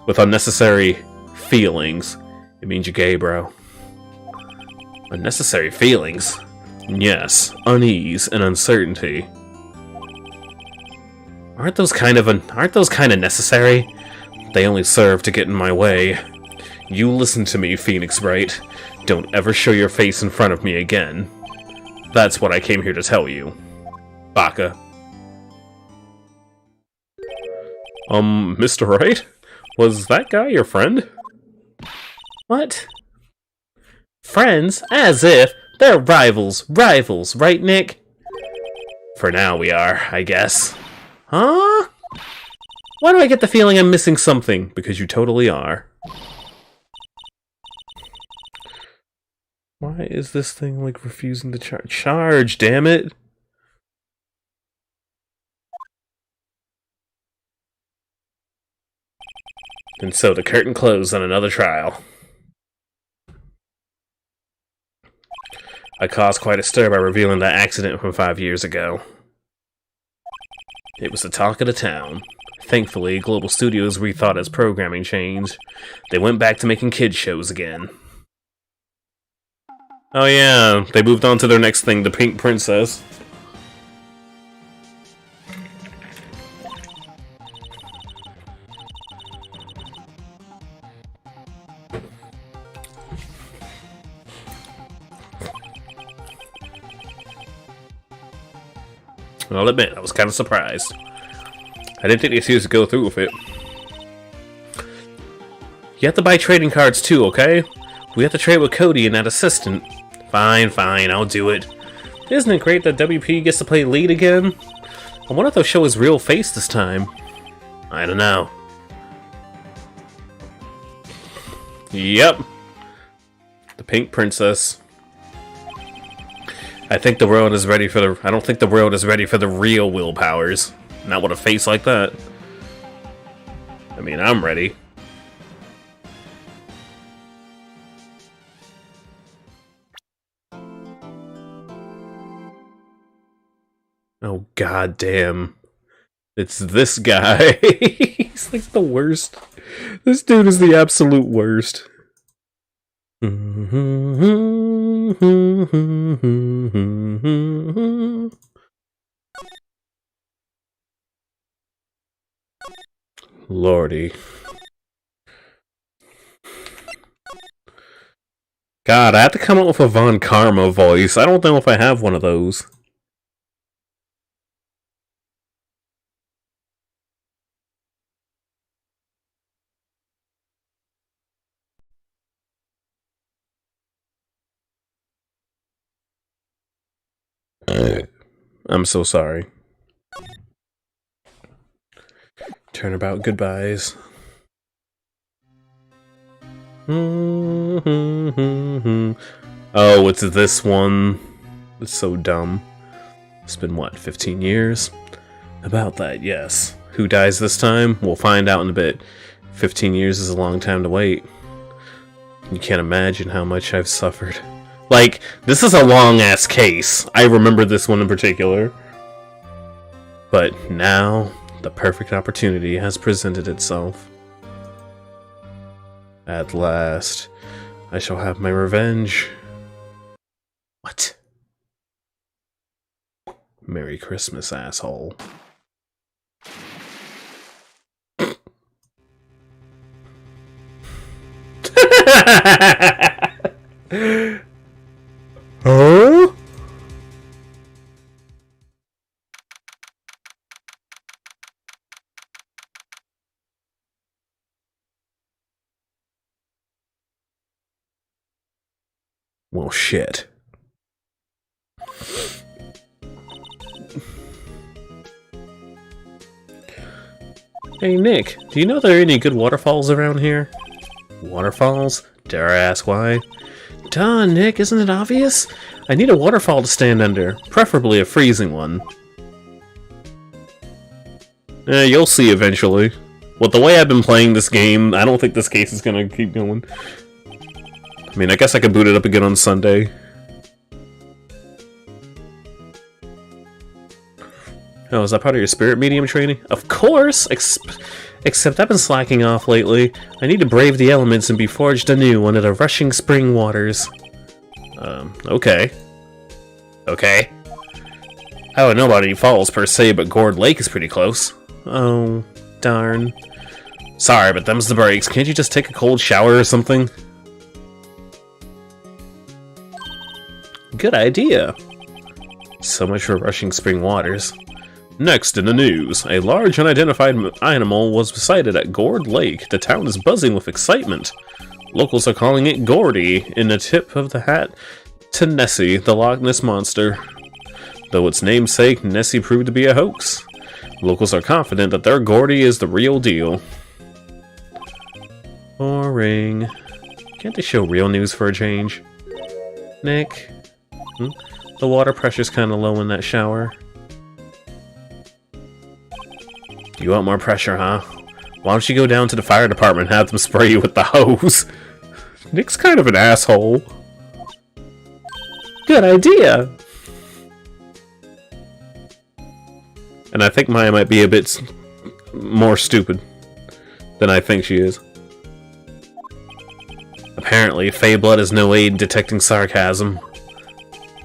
A: with unnecessary feelings. It means you're gay, bro. Unnecessary feelings? Yes, unease and uncertainty. Aren't those kind of necessary? They only serve to get in my way. You listen to me, Phoenix Wright. Don't ever show your face in front of me again. That's what I came here to tell you. Baka. Mr. Wright? Was that guy your friend? What? Friends? As if. They're rivals. Rivals, right, Nick? For now we are, I guess. Huh? Why do I get the feeling I'm missing something? Because you totally are. Why is this thing, like, refusing to charge, damn it? And so the curtain closed on another trial. I caused quite a stir by revealing that accident from 5 years ago. It was the talk of the town. Thankfully, Global Studios rethought its programming change. They went back to making kids shows again. Oh yeah, they moved on to their next thing, the Pink Princess. I'll admit, I was kind of surprised. I didn't think they serious to go through with it. You have to buy trading cards too, okay? We have to trade with Cody and that assistant. Fine, I'll do it. Isn't it great that WP gets to play lead again? I wonder if they'll show his real face this time. I don't know. Yep. The Pink Princess. I think the world is ready for the... I don't think the world is ready for the real Will Powers. Not with a face like that. I mean, I'm ready.
B: Oh, goddamn. It's this guy. He's like the worst. This dude is the absolute worst. Lordy. God, I have to come up with a Von Karma voice. I don't know if I have one of those. I'm so sorry. Turnabout goodbyes. Oh, it's this one. It's so dumb. It's been, what, 15 years? About that, yes. Who dies this time? We'll find out in a bit. 15 years is a long time to wait. You can't imagine how much I've suffered. Like, this is a long-ass case. I remember this one in particular. But now, the perfect opportunity has presented itself. At last, I shall have my revenge. What? Merry Christmas, asshole. Huh? Well, shit. Hey, Nick, do you know there are any good waterfalls around here? Waterfalls? Dare I ask why? Duh, Nick, isn't it obvious? I need a waterfall to stand under, preferably a freezing one. You'll see eventually. With the way I've been playing this game, I don't think this case is gonna keep going. I mean, I guess I could boot it up again on Sunday. Oh, is that part of your spirit medium training? Of course! Except I've been slacking off lately. I need to brave the elements and be forged anew under the rushing spring waters. Okay. Okay. I don't know about any falls per se, but Gourd Lake is pretty close. Oh, darn. Sorry, but them's the breaks. Can't you just take a cold shower or something? Good idea. So much for rushing spring waters. Next in the news, a large unidentified animal was sighted at Gourd Lake. The town is buzzing with excitement. Locals are calling it Gordy, in a tip of the hat to Nessie, the Loch Ness Monster. Though its namesake, Nessie proved to be a hoax. Locals are confident that their Gordy is the real deal. Boring. Can't they show real news for a change? Nick? The water pressure's kinda low in that shower. You want more pressure, huh? Why don't you go down to the fire department and have them spray you with the hose? Nick's kind of an asshole. Good idea! And I think Maya might be a bit more stupid than I think she is. Apparently, Feyblood is no aid in detecting sarcasm.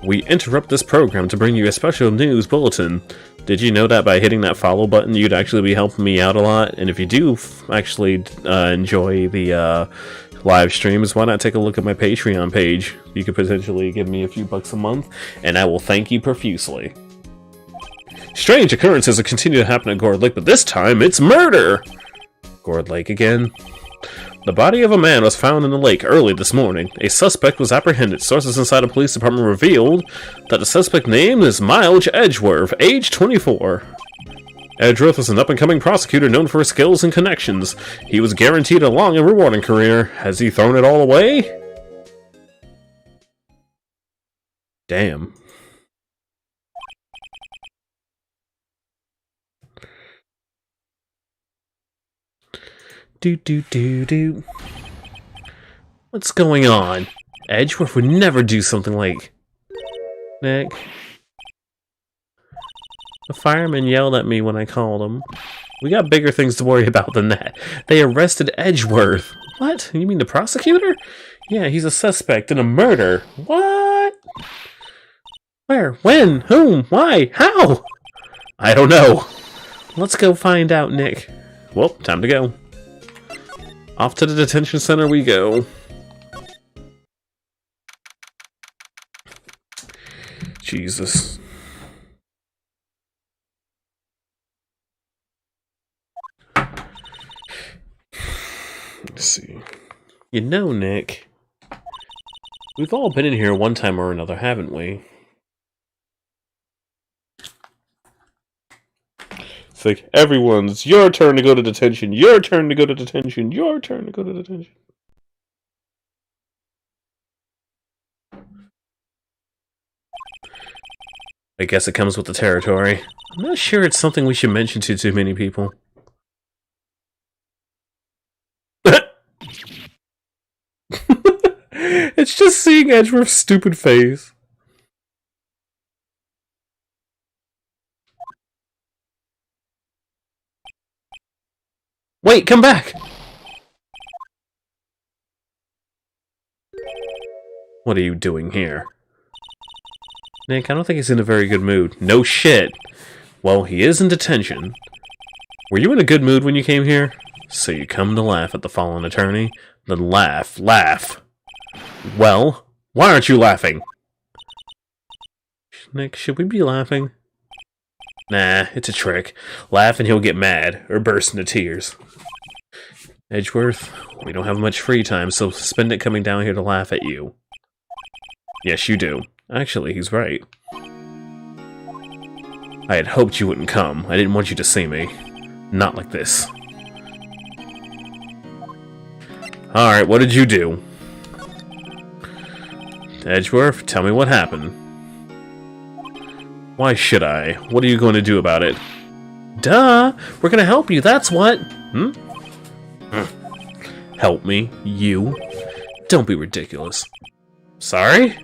B: We interrupt this program to bring you a special news bulletin. Did you know that by hitting that follow button, you'd actually be helping me out a lot? And if you do actually enjoy the live streams, why not take a look at my Patreon page? You could potentially give me a few bucks a month, and I will thank you profusely. Strange occurrences continue to happen at Gourd Lake, but this time it's murder! Gourd Lake again? The body of a man was found in the lake early this morning. A suspect was apprehended. Sources inside a police department revealed that the suspect name is Miles Edgeworth, age 24. Edgeworth was an up-and-coming prosecutor known for his skills and connections. He was guaranteed a long and rewarding career. Has he thrown it all away? Damn. Do. What's going on? Edgeworth would never do something like... Nick? The fireman yelled at me when I called him. We got bigger things to worry about than that. They arrested Edgeworth. What? You mean the prosecutor? Yeah, he's a suspect in a murder. What? Where? When? Whom? Why? How? I don't know. Let's go find out, Nick. Well, time to go. Off to the detention center we go. Jesus. Let's see. You know, Nick, we've all been in here one time or another, haven't we? It's like, everyone's your turn to go to detention, your turn to go to detention, your turn to go to detention. I guess it comes with the territory. I'm not sure it's something we should mention to too many people. It's just seeing Edgeworth's stupid face. Wait, come back! What are you doing here? Nick, I don't think he's in a very good mood. No shit! Well, he is in detention. Were you in a good mood when you came here? So you come to laugh at the fallen attorney? Then laugh. Laugh! Well, why aren't you laughing? Nick, should we be laughing? Nah, it's a trick. Laugh and he'll get mad, or burst into tears. Edgeworth, we don't have much free time, so spend it coming down here to laugh at you. Yes, you do. Actually, he's right. I had hoped you wouldn't come. I didn't want you to see me. Not like this. Alright, what did you do? Edgeworth, tell me what happened. Why should I? What are you going to do about it? Duh! We're gonna help you, that's what! Help me? You? Don't be ridiculous. Sorry?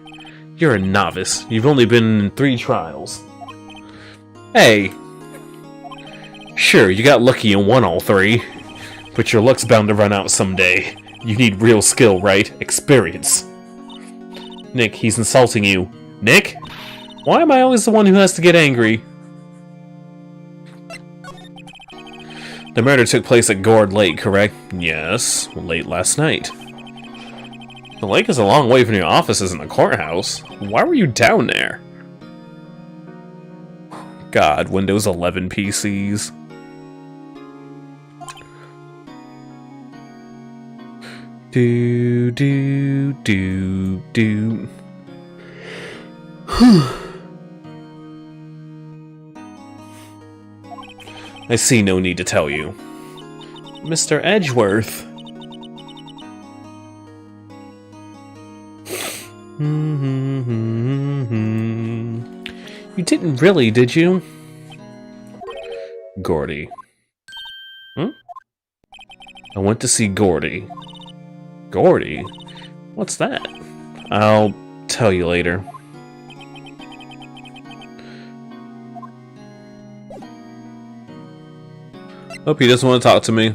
B: You're a novice. You've only been in 3 trials. Hey! Sure, you got lucky and won all 3. But your luck's bound to run out someday. You need real skill, right? Experience. Nick, he's insulting you. Nick? Why am I always the one who has to get angry? The murder took place at Gourd Lake, correct? Yes, late last night. The lake is a long way from your offices in the courthouse. Why were you down there? God, Windows 11 PCs. Do. I see no need to tell you. Mr. Edgeworth. You didn't really, did you? Gordy. I went to see Gordy. Gordy? What's that? I'll tell you later. Hope he doesn't want to talk to me.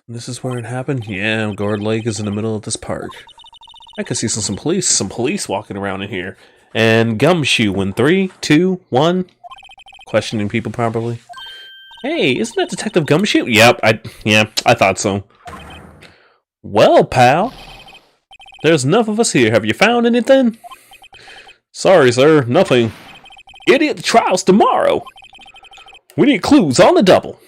B: This is where it happened? Yeah, Gourd Lake is in the middle of this park. I could see some police walking around in here. And Gumshoe in 3, 2, 1. Questioning people properly. Hey, isn't that Detective Gumshoe? Yep, I thought so. Well, pal. There's enough of us here. Have you found anything? Sorry, sir. Nothing. Idiot, the trial's tomorrow. We need clues on the double.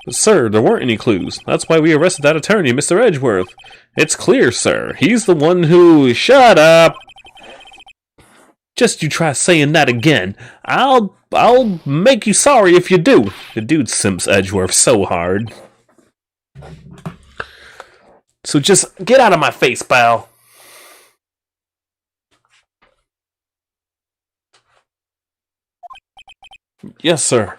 B: But, sir, there weren't any clues. That's why we arrested that attorney, Mr. Edgeworth. It's clear, sir. He's the one who... Shut up! Just you try saying that again. I'll make you sorry if you do. The dude simps Edgeworth so hard. So just get out of my face, pal. Yes, sir.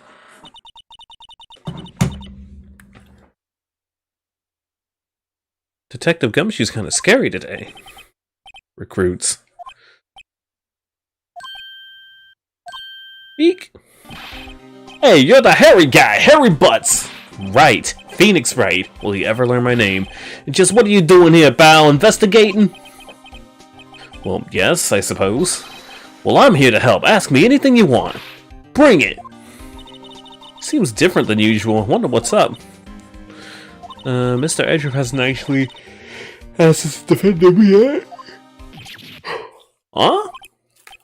A: Detective Gumshoe's kind of scary today. Recruits. Eek.
B: Hey, you're the hairy guy, Hairy Butts!
A: Right. Phoenix Wright. Will he ever learn my name?
B: Just what are you doing here, pal? Investigating?
A: Well, yes, I suppose.
B: Well, I'm here to help. Ask me anything you want. Bring it!
A: Seems different than usual. Wonder what's up. Mr. Edgeworth hasn't actually asked us to defend him yet.
B: Huh?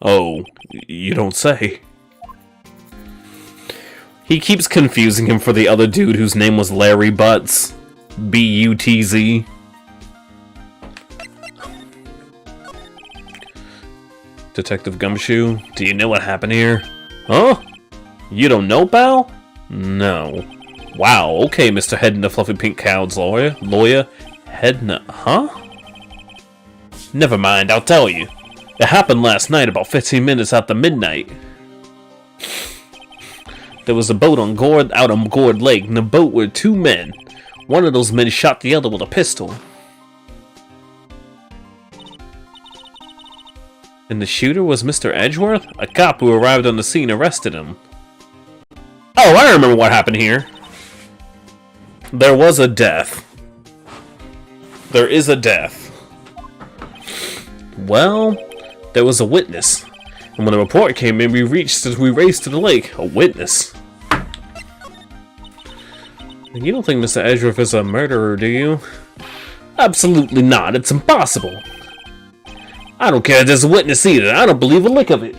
A: Oh, you don't say.
B: He keeps confusing him for the other dude whose name was Larry Butts. B-U-T-Z.
A: Detective Gumshoe, do you know what happened here?
B: Huh? You don't know, pal?
A: No.
B: Wow, okay, Mr. Head in the Fluffy Pink Cow's lawyer. Head in the... Huh? Never mind, I'll tell you. It happened last night about 15 minutes after midnight. There was a boat out on Gourd Lake, and the boat were two men. One of those men shot the other with a pistol.
A: And the shooter was Mr. Edgeworth? A cop who arrived on the scene arrested him.
B: Oh, I remember what happened here.
A: There was a death. There is a death.
B: Well, there was a witness. And when the report came in, we raced to the lake. A witness.
A: You don't think Mr. Edgeworth is a murderer, do you?
B: Absolutely not. It's impossible. I don't care if there's a witness either. I don't believe a lick of it.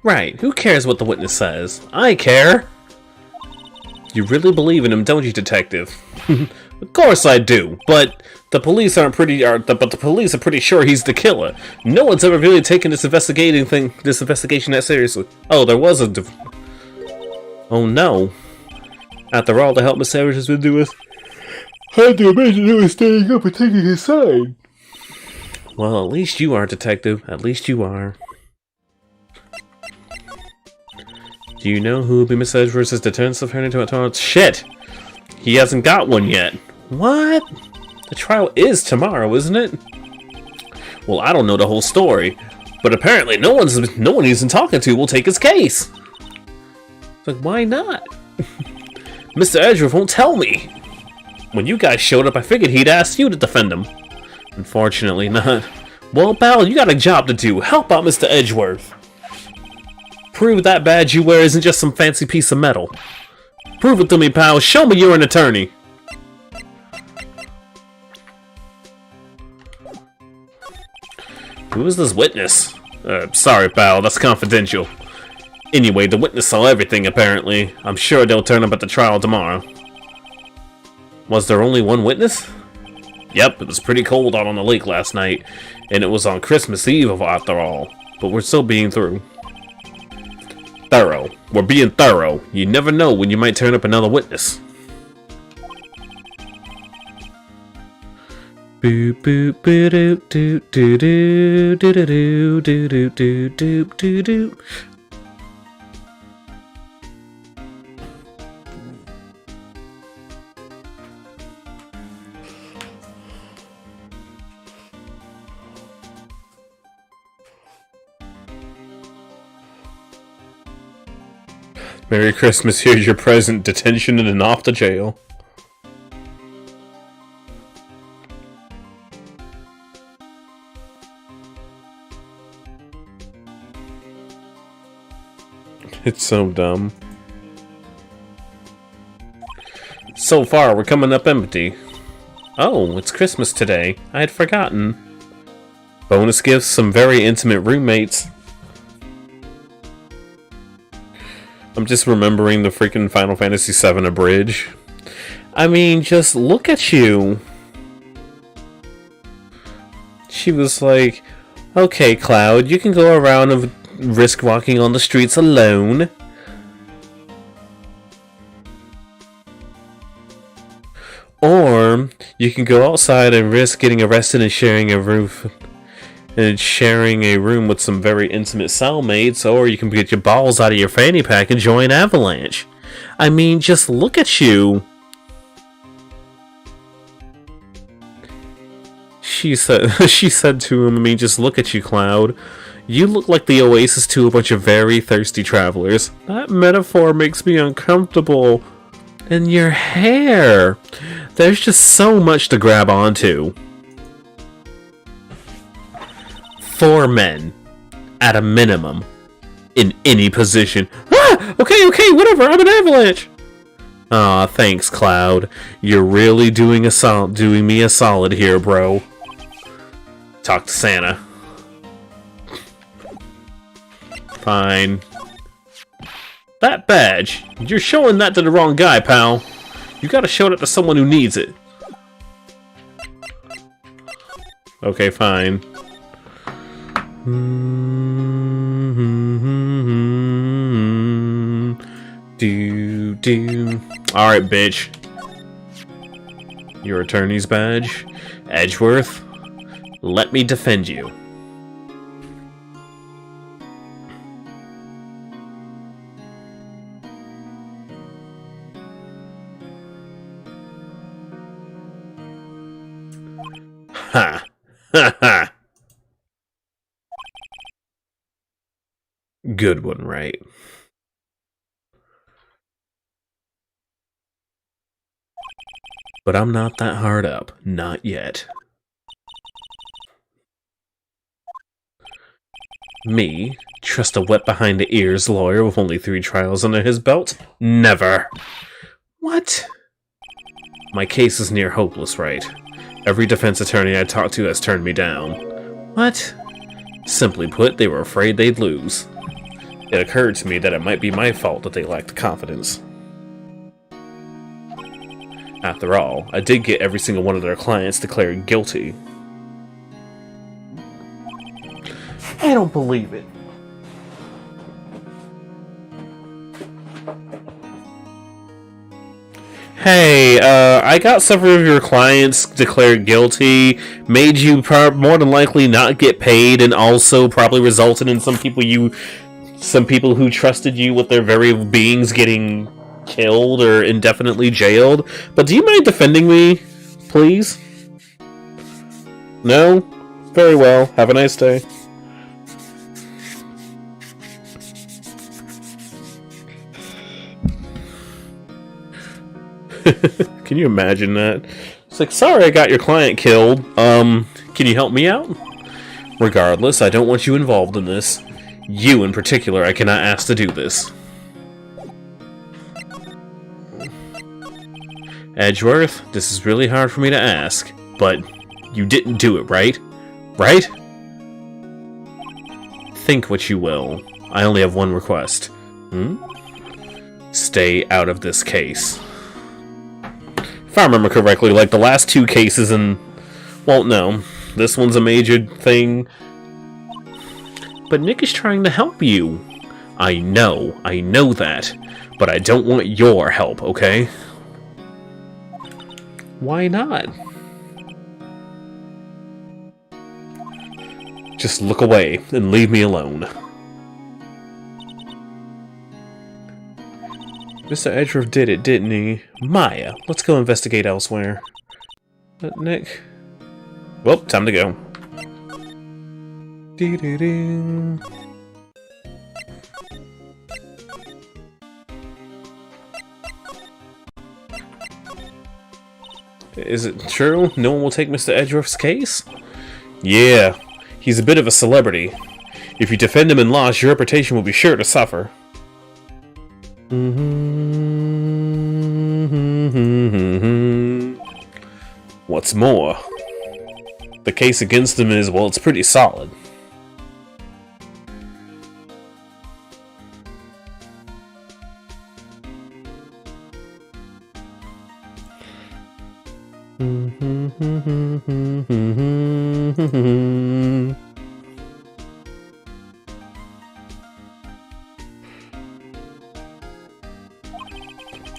A: Right. Who cares what the witness says? I care.
B: You really believe in him, don't you, Detective?
A: Of course I do, but the police are pretty sure he's the killer. No one's ever really taken this investigation that seriously. Oh, there was a oh no. After all the help Miss Savage has been doing, hard to imagine who is standing up and taking his side. Well, at least you are, Detective. At least you are. Do you know who will be Miss Edgeworth's defense of her into a toilet? Shit! He hasn't got one yet. What? The trial is tomorrow, isn't it?
B: Well, I don't know the whole story, but apparently no one he's been talking to will take his case.
A: It's like, why not?
B: Mr. Edgeworth won't tell me.
A: When you guys showed up, I figured he'd ask you to defend him. Unfortunately not.
B: Well, pal, you got a job to do. Help out Mr. Edgeworth.
A: Prove that badge you wear isn't just some fancy piece of metal.
B: Prove it to me, pal. Show me you're an attorney.
A: Who is this witness?
B: Sorry, pal. That's confidential. Anyway, the witness saw everything, apparently. I'm sure they'll turn up at the trial tomorrow.
A: Was there only one witness?
B: Yep, it was pretty cold out on the lake last night, and it was on Christmas Eve after all. But we're still being thorough. We're being thorough. You never know when you might turn up another witness.
A: Boop boop boop doop doop doop doop doop doop doop doop doop.
B: Merry Christmas, here's your present. Detention and then off to jail. It's so dumb. So far, we're coming up empty.
A: Oh, it's Christmas today. I had forgotten.
B: Bonus gifts, some very intimate roommates. I'm just remembering the freaking Final Fantasy VII Abridge.
A: I mean, just look at you. She was like, okay, Cloud, you can go around and risk walking on the streets alone. Or you can go outside and risk getting arrested and sharing a roof
B: and sharing a room with some very intimate cellmates, or you can get your balls out of your fanny pack and join Avalanche. I mean, just look at you. She said to him, I mean, just look at you, Cloud. You look like the oasis to a bunch of very thirsty travelers. That metaphor makes me uncomfortable. And your hair. There's just so much to grab onto. 4 men, at a minimum, in any position. Ah! Okay, whatever, I'm an Avalanche! Aw, thanks, Cloud. You're really doing me a solid here, bro. Talk to Santa. Fine. That badge, you're showing that to the wrong guy, pal. You gotta show that to someone who needs it. Okay, fine. Alright, bitch. Your attorney's badge? Edgeworth? Let me defend you. Ha! Ha ha! Good one, right? But I'm not that hard up. Not yet. Me? Trust a wet-behind-the-ears lawyer with only 3 trials under his belt? Never! What? My case is near hopeless, right? Every defense attorney I talked to has turned me down. What? Simply put, they were afraid they'd lose. It occurred to me that it might be my fault that they lacked confidence. After all, I did get every single one of their clients declared guilty. I don't believe it. Hey, I got several of your clients declared guilty, made you more than likely not get paid, and also probably resulted in some people who trusted you with their very beings getting killed or indefinitely jailed. But do you mind defending me, please? No? Very well. Have a nice day. Can you imagine that? It's like, sorry I got your client killed. Can you help me out? Regardless, I don't want you involved in this. You in particular, I cannot ask to do this. Edgeworth, this is really hard for me to ask, but you didn't do it, right? Right? Think what you will. I only have one request. Stay out of this case. If I remember correctly, like the last 2 cases well, no. This one's a major thing. But Nick is trying to help you. I know that. But I don't want your help, okay? Why not? Just look away and leave me alone. Mr. Edgeworth did it, didn't he? Maya, let's go investigate elsewhere. Nick? Well, time to go. Dee-dee-ding. Is it true? No one will take Mr. Edgeworth's case? Yeah, he's a bit of a celebrity. If you defend him in law, your reputation will be sure to suffer. What's more, the case against him is, well, it's pretty solid.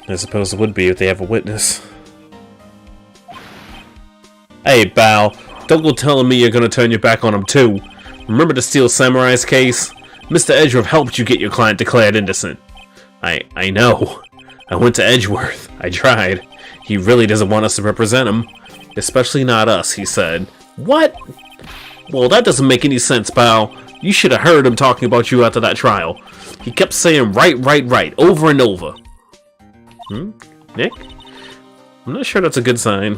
B: I suppose it would be if they have a witness. Hey, Bao, Don't go telling me you're gonna turn your back on him too. Remember the Steel Samurai's case? Mr. Edgeworth helped you get your client declared innocent. I know. I went to Edgeworth. I tried. He really doesn't want us to represent him. Especially not us, he said. What? Well, that doesn't make any sense, pal. You should have heard him talking about you after that trial. He kept saying right, over and over. Nick? I'm not sure that's a good sign.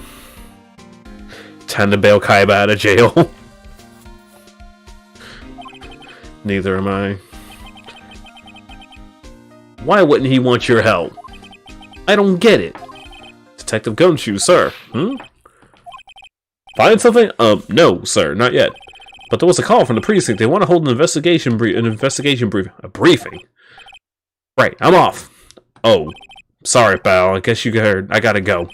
B: Time to bail Kaiba out of jail. Neither am I. Why wouldn't he want your help? I don't get it. Detective Gumshoe, sir. Find something? No, sir, not yet. But there was a call from the precinct. They want to hold an investigation briefing. Right, I'm off. Oh, sorry, pal. I guess you heard. I gotta go.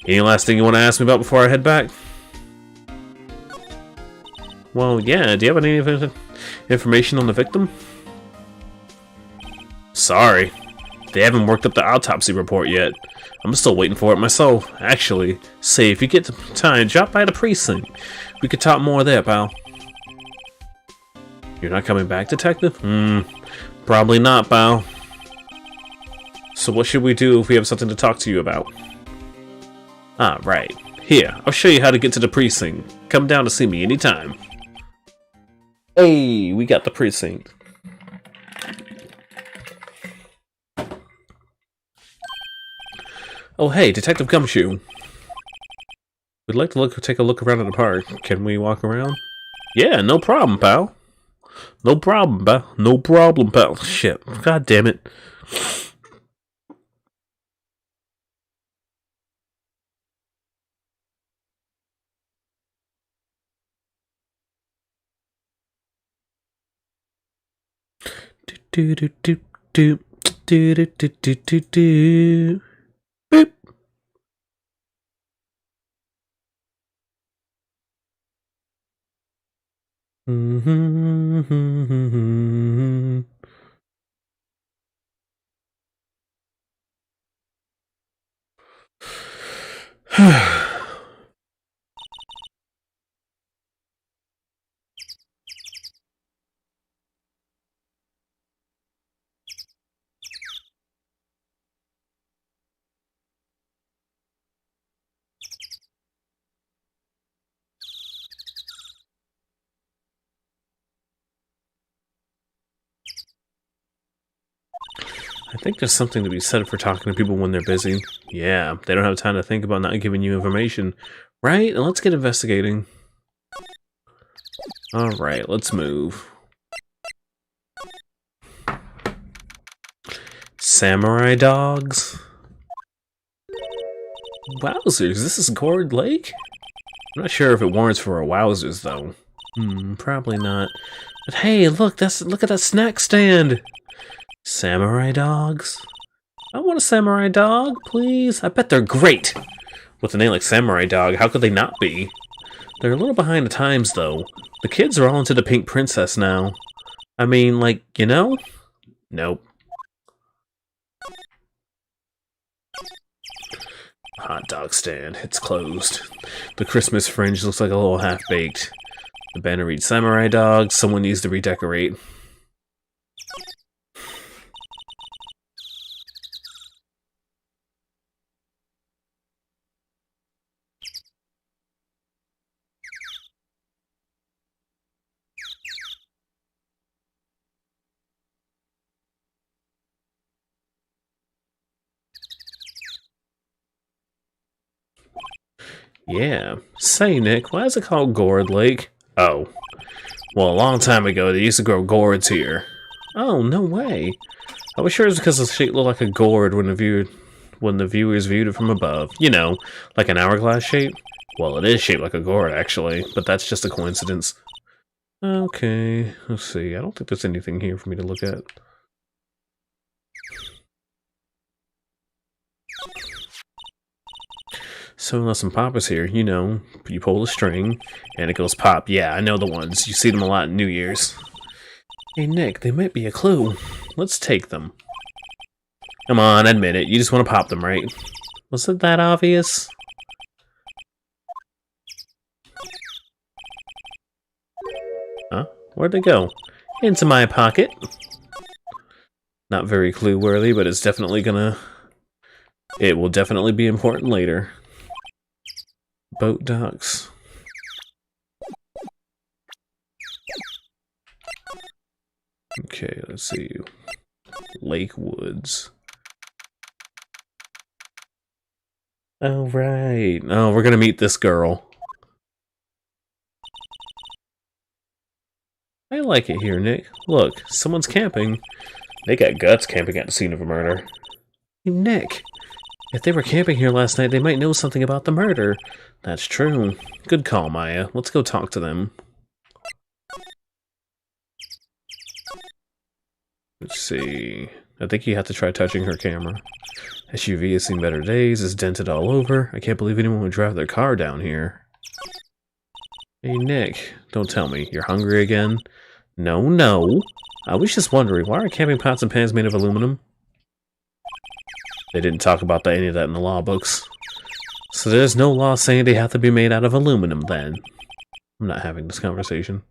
B: Any last thing you want to ask me about before I head back? Well, yeah. Do you have any information on the victim? Sorry. They haven't worked up the autopsy report yet. I'm still waiting for it myself. Actually, say if you get the time, drop by the precinct. We could talk more there, pal. You're not coming back, detective? Probably not, pal. So what should we do if we have something to talk to you about? Ah, right. Here, I'll show you how to get to the precinct. Come down to see me anytime. Hey, we got the precinct. Oh, hey, Detective Gumshoe. We'd like to take a look around in the park. Can we walk around? Yeah, no problem, pal. No problem, pal. No problem, pal. Shit. God damn it. Do do do do do do do do do do. Boop. I think there's something to be said for talking to people when they're busy. Yeah, they don't have time to think about not giving you information. Right? And let's get investigating. Alright, let's move. Samurai dogs? Wowzers, this is Gourd Lake? I'm not sure if it warrants for a wowzers, though. Probably not. But hey, look at that snack stand! Samurai dogs? I want a samurai dog, please. I bet they're great. With a name like Samurai Dog, how could they not be? They're a little behind the times, though. The kids are all into the Pink Princess now. I mean, like, you know? Nope. Hot dog stand. It's closed. The Christmas fringe looks like a little half-baked. The banner reads Samurai Dog. Someone needs to redecorate. Yeah. Say, Nick, why is it called Gourd Lake? Oh. Well, a long time ago, they used to grow gourds here. Oh, no way. I was sure it was because the shape looked like a gourd when the viewers viewed it from above. You know, like an hourglass shape. Well, it is shaped like a gourd, actually, but that's just a coincidence. Okay, let's see. I don't think there's anything here for me to look at. So unless some poppers here, you know, you pull the string, and it goes pop. Yeah, I know the ones. You see them a lot in New Year's. Hey, Nick, they might be a clue. Let's take them. Come on, admit it. You just want to pop them, right? Was it that obvious? Where'd they go? Into my pocket. Not very clue-worthy, but it's definitely gonna... It will definitely be important later. Boat docks. Okay, let's see. Lake Woods. Oh, right. Oh, we're gonna meet this girl. I like it here, Nick. Look, someone's camping. They got guts camping at the scene of a murder. Hey, Nick, if they were camping here last night, they might know something about the murder. That's true. Good call, Maya. Let's go talk to them. Let's see. I think you have to try touching her camera. SUV has seen better days. It's dented all over. I can't believe anyone would drive their car down here. Hey, Nick. Don't tell me. You're hungry again? No, no. I was just wondering, why are camping pots and pans made of aluminum? They didn't talk about any of that in the law books. So there's no law saying they have to be made out of aluminum, then. I'm not having this conversation.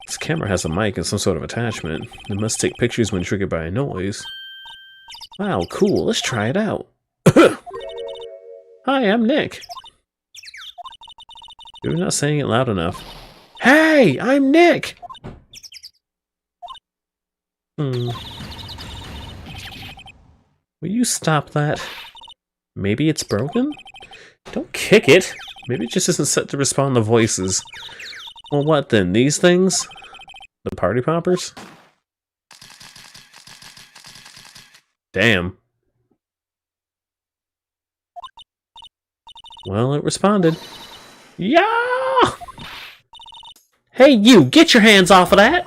B: This camera has a mic and some sort of attachment. It must take pictures when triggered by a noise. Wow, cool. Let's try it out. Hi, I'm Nick. You're not saying it loud enough. Hey, I'm Nick! Will you stop that? Maybe it's broken? Don't kick it. Maybe it just isn't set to respond to voices. Well, what then? These things? The party poppers? Damn. Well, it responded. Yeah! Hey, you! Get your hands off of that!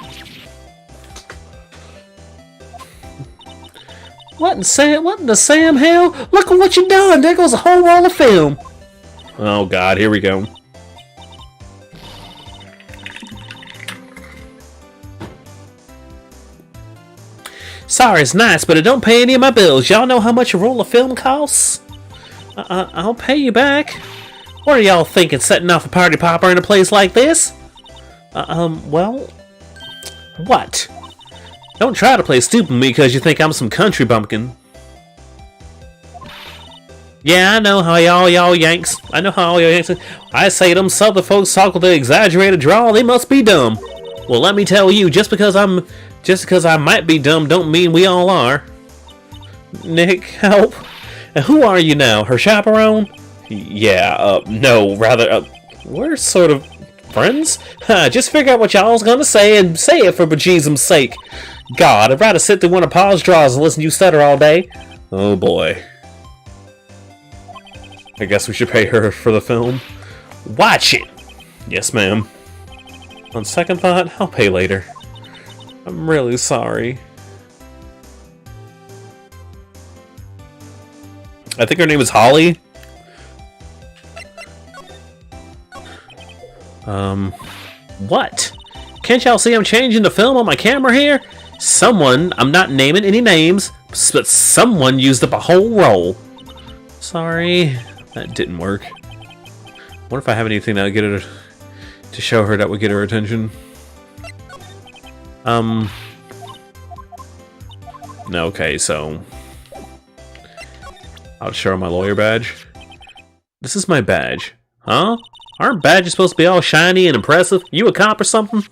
B: What in the Sam hell? Look at what you done! There goes a whole roll of film! Oh god, here we go. Sorry, it's nice, but it don't pay any of my bills. Y'all know how much a roll of film costs? I'll pay you back. What are y'all thinking, setting off a party popper in a place like this? Well... What? Don't try to play stupid with me because you think I'm some country bumpkin. Yeah, I know how y'all Yanks. I know how all y'all Yanks... I say them southern folks talk with the exaggerated drawl, they must be dumb. Well, let me tell you, just because I might be dumb don't mean we all are. Nick, help. And who are you now? Her chaperone? Yeah, no, rather, we're sort of friends? Just figure out what y'all's gonna say and say it for bejesus's sake. God, I'd rather sit through one of Pa's draws and listen to you stutter all day. Oh boy. I guess we should pay her for the film. Watch it! Yes, ma'am. On second thought, I'll pay later. I'm really sorry. I think her name is Holly. What? Can't y'all see I'm changing the film on my camera here? Someone, I'm not naming any names, but someone used up a whole roll. Sorry, that didn't work. What if I have anything that would get her to show her that would get her attention? No, okay, so I'll show her my lawyer badge. This is my badge. Huh? Aren't badges supposed to be all shiny and impressive? You a cop or something?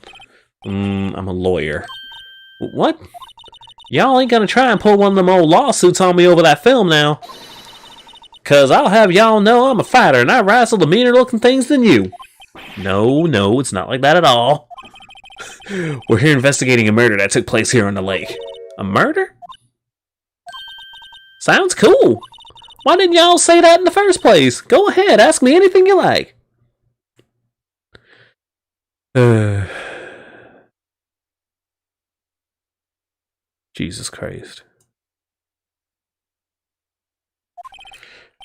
B: I'm a lawyer. What? Y'all ain't gonna try and pull one of them old lawsuits on me over that film now. Cause I'll have y'all know I'm a fighter and I wrestle the meaner looking things than you. No, it's not like that at all. We're here investigating a murder that took place here on the lake. A murder? Sounds cool. Why didn't y'all say that in the first place? Go ahead, ask me anything you like. Jesus Christ.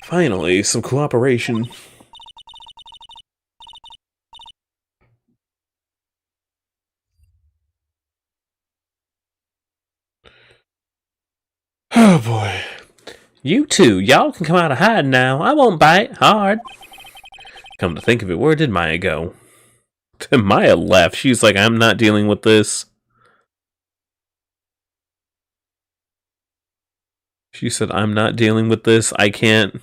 B: Finally, some cooperation. Oh boy. You two, y'all can come out of hiding now. I won't bite hard.
A: Come to think of it, where did Maya go? Maya left. She's like, I'm not dealing with this. She said, I'm not dealing with this. I can't.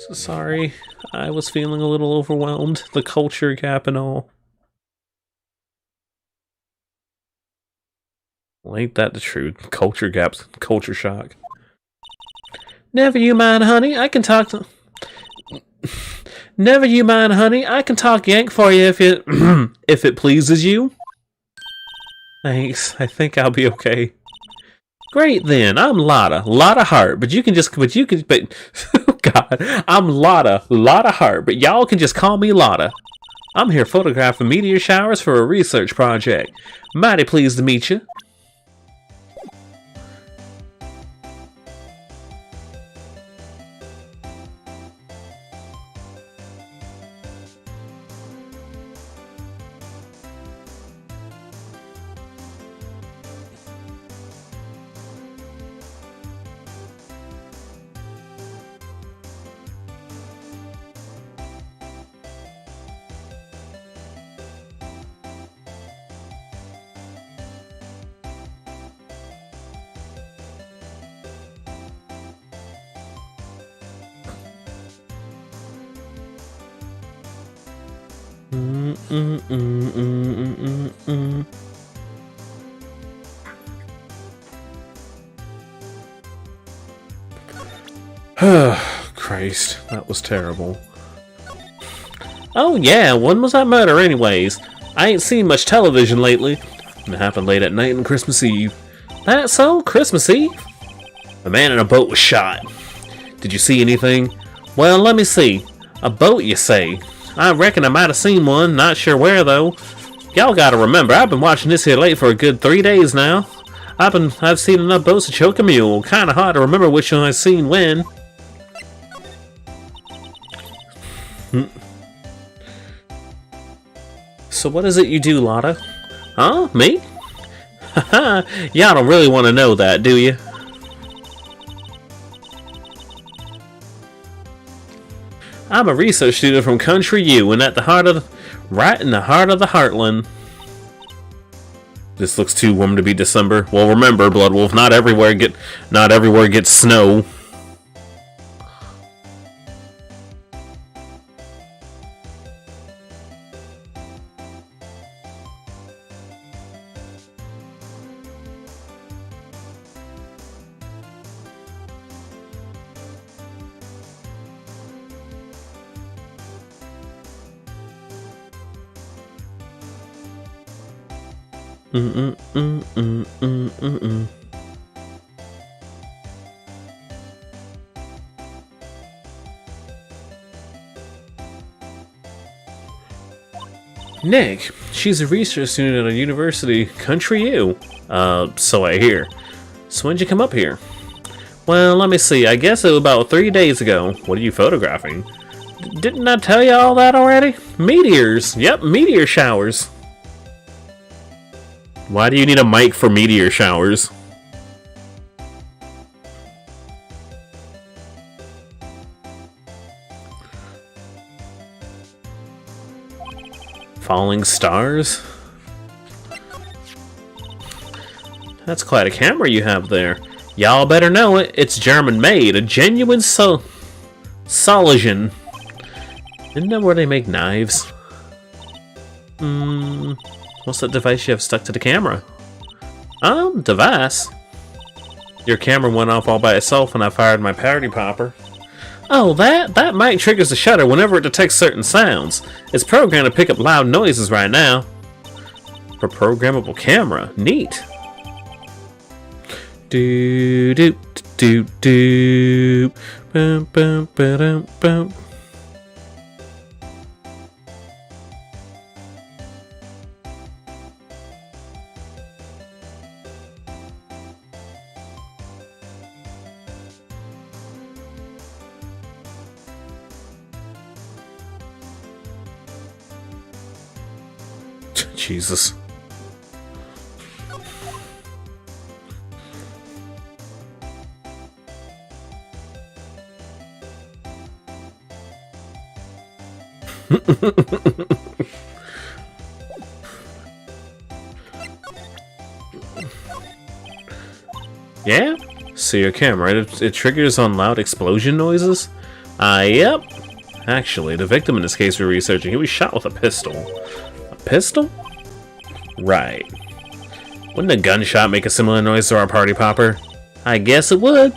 A: So sorry. I was feeling a little overwhelmed. The culture gap and all. Well, ain't that the truth? Culture gaps. Culture shock. Never you mind, honey. I can talk to... Never you mind, honey. I can talk Yank for you if it if it pleases you. Thanks. I think I'll be okay. Great then. I'm Lotta Heart, but oh God, I'm Lotta Heart, but y'all can just call me Lotta. I'm here photographing meteor showers for a research project. Mighty pleased to meet you. Christ, that was terrible. Oh yeah, when was that murder anyways? I ain't seen much television lately. It happened late at night on Christmas Eve. That so? Christmas Eve? A man in a boat was shot. Did you see anything? Well, let me see. A boat, you say? I reckon I might have seen one, not sure where though. Y'all gotta remember, I've been watching this here late for a good 3 days now. I've seen enough boats to choke a mule. Kinda hard to remember which one I've seen when. So what is it you do, Lotta? Huh? Me? Haha, y'all don't really want to know that, do you? I'm a research student from Country U, and right in the heart of the heartland. This looks too warm to be December. Well, remember, Bloodwolf, not everywhere gets snow. Nick, she's a research student at a university, Country U. So I hear. So when'd you come up here? Well, let me see. I guess it was about 3 days ago. What are you photographing? Didn't I tell you all that already? Meteors. Yep, meteor showers. Why do you need a mic for meteor showers? Falling stars? That's quite a camera you have there. Y'all better know it. It's German made. A genuine Soligen. Isn't that where they make knives? What's that device you have stuck to the camera? Device? Your camera went off all by itself when I fired my party popper. Oh, that mic triggers the shutter whenever it detects certain sounds. It's programmed to pick up loud noises right now. For programmable camera. Neat. Do do do do. Bum bum ba bum. Jesus.
B: Yeah? So your camera, it triggers on loud explosion noises? Yep. Actually, the victim in this case we're researching, he was shot with a pistol. A pistol? Right. Wouldn't a gunshot make a similar noise to our party popper? I guess it would.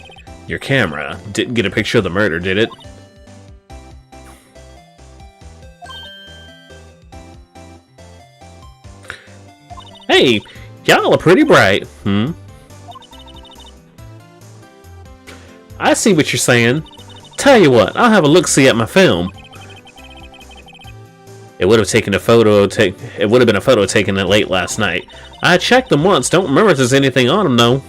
B: Your camera didn't get a picture of the murder, did it? Hey, y'all are pretty bright. I see what you're saying. Tell you what, I'll have a look-see at my film. It would have taken a photo. It would have been a photo taken late last night. I checked them once. Don't remember if there's anything on them though.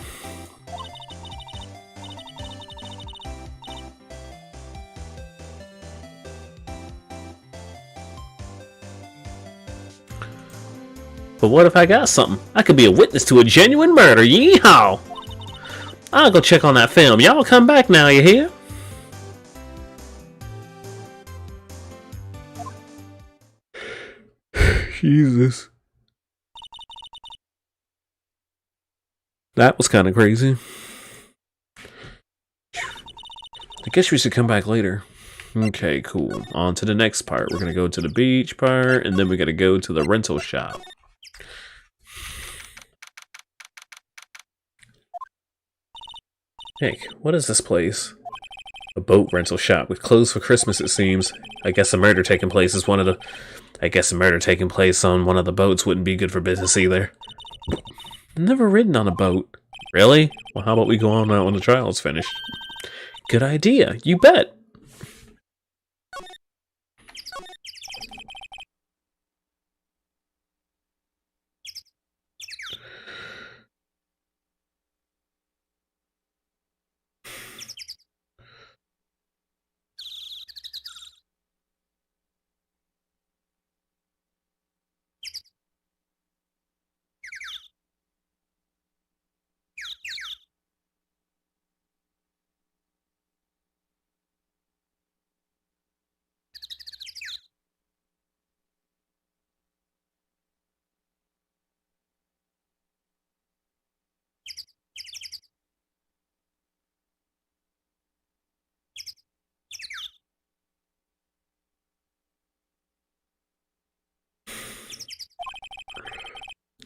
B: But what if I got something? I could be a witness to a genuine murder. Yeehaw! I'll go check on that film. Y'all come back now, you hear? Jesus. That was kind of crazy. I guess we should come back later. Okay, cool. On to the next part. We're going to go to the beach part, and then we're going to go to the rental shop. Heck, what is this place? A boat rental shop with clothes for Christmas, it seems. I guess a murder taking place on one of the boats wouldn't be good for business either. I've never ridden on a boat. Really? Well, how about we go on out when the trial's finished? Good idea. You bet.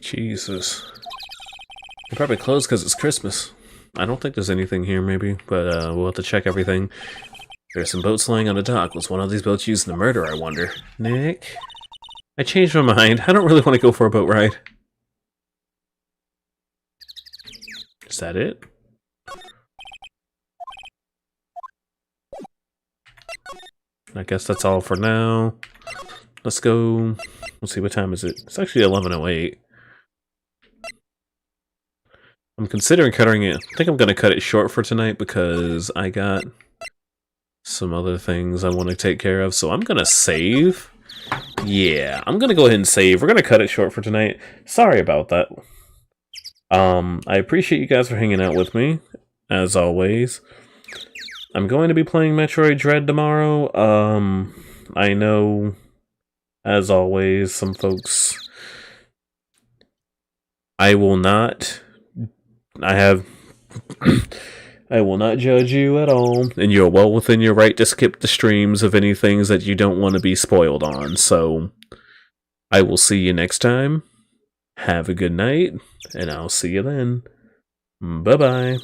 B: Jesus. They're probably closed because it's Christmas. I don't think there's anything here, maybe, but we'll have to check everything. There's some boats laying on the dock. Was one of these boats used in the murder, I wonder? Nick? I changed my mind. I don't really want to go for a boat ride. Is that it? I guess that's all for now. Let's go. Let's see, what time is it? It's actually 11:08. I'm considering cutting it. I think I'm going to cut it short for tonight because I got some other things I want to take care of. So I'm going to save. Yeah, I'm going to go ahead and save. We're going to cut it short for tonight. Sorry about that. I appreciate you guys for hanging out with me, as always. I'm going to be playing Metroid Dread tomorrow. I know, as always, some folks... I will not judge you at all, and you're well within your right to skip the streams of any things that you don't want to be spoiled on, so I will see you next time. Have a good night, and I'll see you then. Bye-bye.